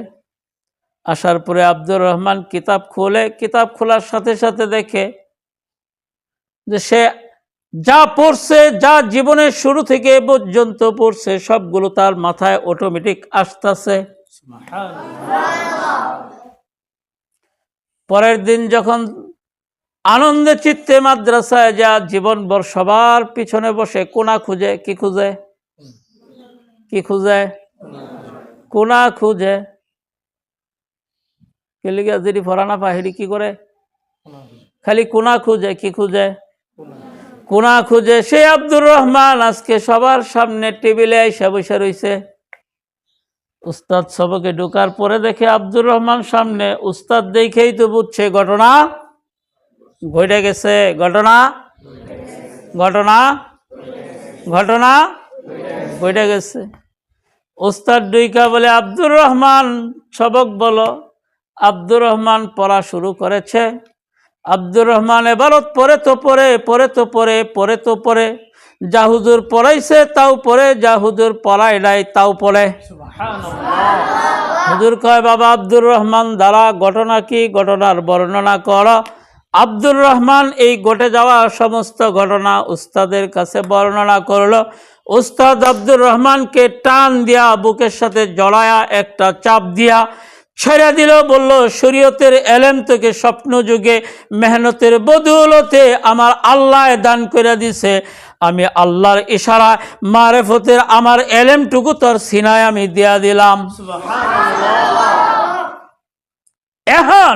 আসার পরে আব্দুর রহমান কিতাব খোলে, কিতাব খোলার সাথে সাথে দেখে যে সে যা পড়ছে, যা জীবনের শুরু থেকে পর্যন্ত পড়ছে, সবগুলো তার মাথায় অটোমেটিক আসতেছে। পরের দিন যখন আনন্দে চিত্তে মাদ্রাসায় যা জীবনভর সবার পিছনে বসে কোনা খুঁজে, কি খুঁজে, কি খুঁজে, কোনা খুঁজে, কেলিগা যদি ফরানা পাহিড়ি কি করে, খালি কোনা খুঁজে, কি খুঁজে, কোনা খুঁজে। সে আব্দুর রহমান আজকে সবার সামনে টেবিলে এসে বসে রয়েছে। উস্তাদ সবকে ঢোকার পরে দেখে আব্দুর রহমান সামনে, উস্তাদ দেখেই তো বুঝছে ঘটনা ঘটে গেছে, ঘটনা ঘটনা ঘটনা ঘটে গেছে। উস্তাদ ডুইকা বলে, আব্দুর রহমান সবক বলো। আব্দুর রহমান পড়া শুরু করেছে। আব্দুর রহমান এবারত পড়ে তো পড়ে, পড়ে তো পড়ে, পড়ে তো পড়ে, যা হুজুর পড়াইছে তাও পড়ে, যা হুজুর পড়াই নাই তাও পড়ে। হুজুর কয়, বাবা আব্দুর রহমান দ্বারা ঘটনা কি, ঘটনার বর্ণনা কর। আব্দুর রহমান এই ঘটে যাওয়া সমস্ত ঘটনা উস্তাদের কাছে বর্ণনা করলো। উস্তাদ আব্দুর রহমানকে টান দিয়া বুকের সাথে জড়ায়া একটা চাপ দিয়া ছেড়ে দিল, বলল, শরীয়তের এলেম তোকে স্বপ্ন যুগে মেহনতের বদৌলতে আমার আল্লাহ দান করে দিছে। আমি আল্লাহর ইশারা মারেফতের আমার এলেমটুকু তোর সিনায় আমি দিয়া দিলাম। এখন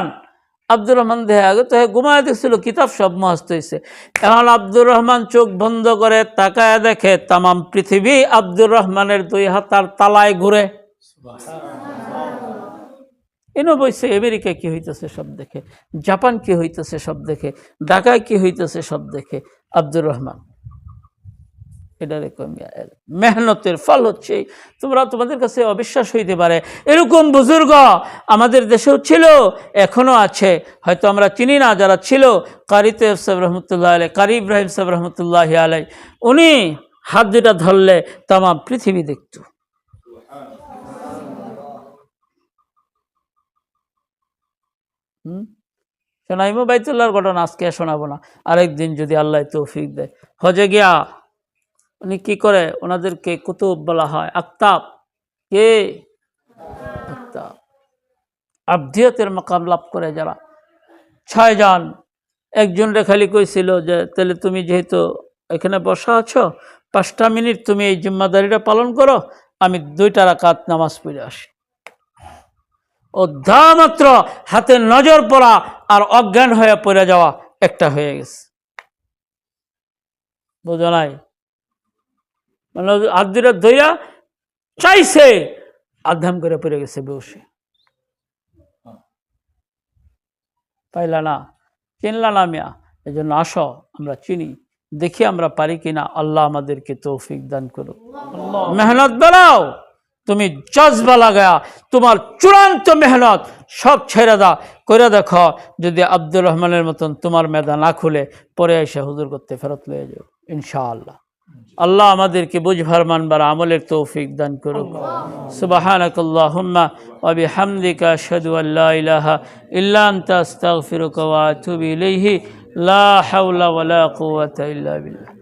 আব্দুর রহমান দেহে আগে তো ঘুমায় দেখছিল, কিতাব সব মস্ত হয়েছে। এখন আব্দুর রহমান চোখ বন্ধ করে তাকায় দেখে তামাম পৃথিবী আব্দুর রহমানের দুই হাতার তালায় ঘুরে। এনে বইছে আমেরিকা কি হইতেছে সব দেখে, জাপান কি হইতেছে সব দেখে, ঢাকায় কি হইতেছে সব দেখে। আব্দুর রহমান এটারে মেহনতের ফল হচ্ছে। তোমরা তোমাদের কাছে অবিশ্বাস হইতে পারে, এরকম বুজুর্গ আমাদের দেশেও ছিল, এখনো আছে, হয়তো আমরা চিনি না। যারা ছিল, কারি তৈয়ব সাহেব রহমতুল্লাহ আলাই, কারি ইব্রাহিম সাহেব রহমতুল্লাহ আলাই, উনি হাত দুটা ধরলে তামাম পৃথিবী দেখত। শোনাইমো বাইতুল্লাহর ঘটনা আজকে শোনাবো না, আরেকদিন যদি আল্লাহ তৌফিক দেয়। হজে গিয়া উনি কি করে, ওনাদেরকে কুতুব বলা হয়, আকতাব। কে? আকতাব। আবদিয়তের মাকাম লাভ করে যারা 6 জন। একজন রে খালি কইছিল যে তাহলে তুমি যেহেতু এখানে বসা আছো, 5টা মিনিট তুমি এই জিম্মাদারিটা পালন করো, আমি 2টা রাকাত নামাজ পড়ে আসি। ও দা মাত্র হাতে নজর পড়া আর অজ্ঞান হয়ে পড়ে যাওয়া একটা হয়ে গেছে। বুঝো নাই? মানে হাত দুটা ধইয়া চাইছে, আধ্যাম করে পড়ে গেছে বসে। পাইলা না, চিনলা না মিয়া। এই জন্য আসো আমরা চিনি, দেখি আমরা পারি কিনা। আল্লাহ আমাদেরকে তৌফিক দান করুক। মেহনত বাড়াও, তুমি জজবা লাগায়া তোমার চূড়ান্ত মেহনত সব ছেড়ে দাও, করে দেখো যদি আব্দুর রহমানের মতন তোমার মেধা না খুলে পরে এসে হুজুর করতে ফেরত লয়ে যাও ইনশাআল্লাহ। আল্লাহ আমাদেরকে বুঝবার মানবার আমলের তৌফিক দান করুক। সুবহানাকাল্লাহুম্মা ওয়া বিহামদিকা আশহাদু আল্লা ইলাহা ইল্লা আনতা আস্তাগফিরুকা ওয়া আতুবু ইলাইহি লা হাওলা ওয়ালা কুওয়াতা ইল্লা বিল্লাহ।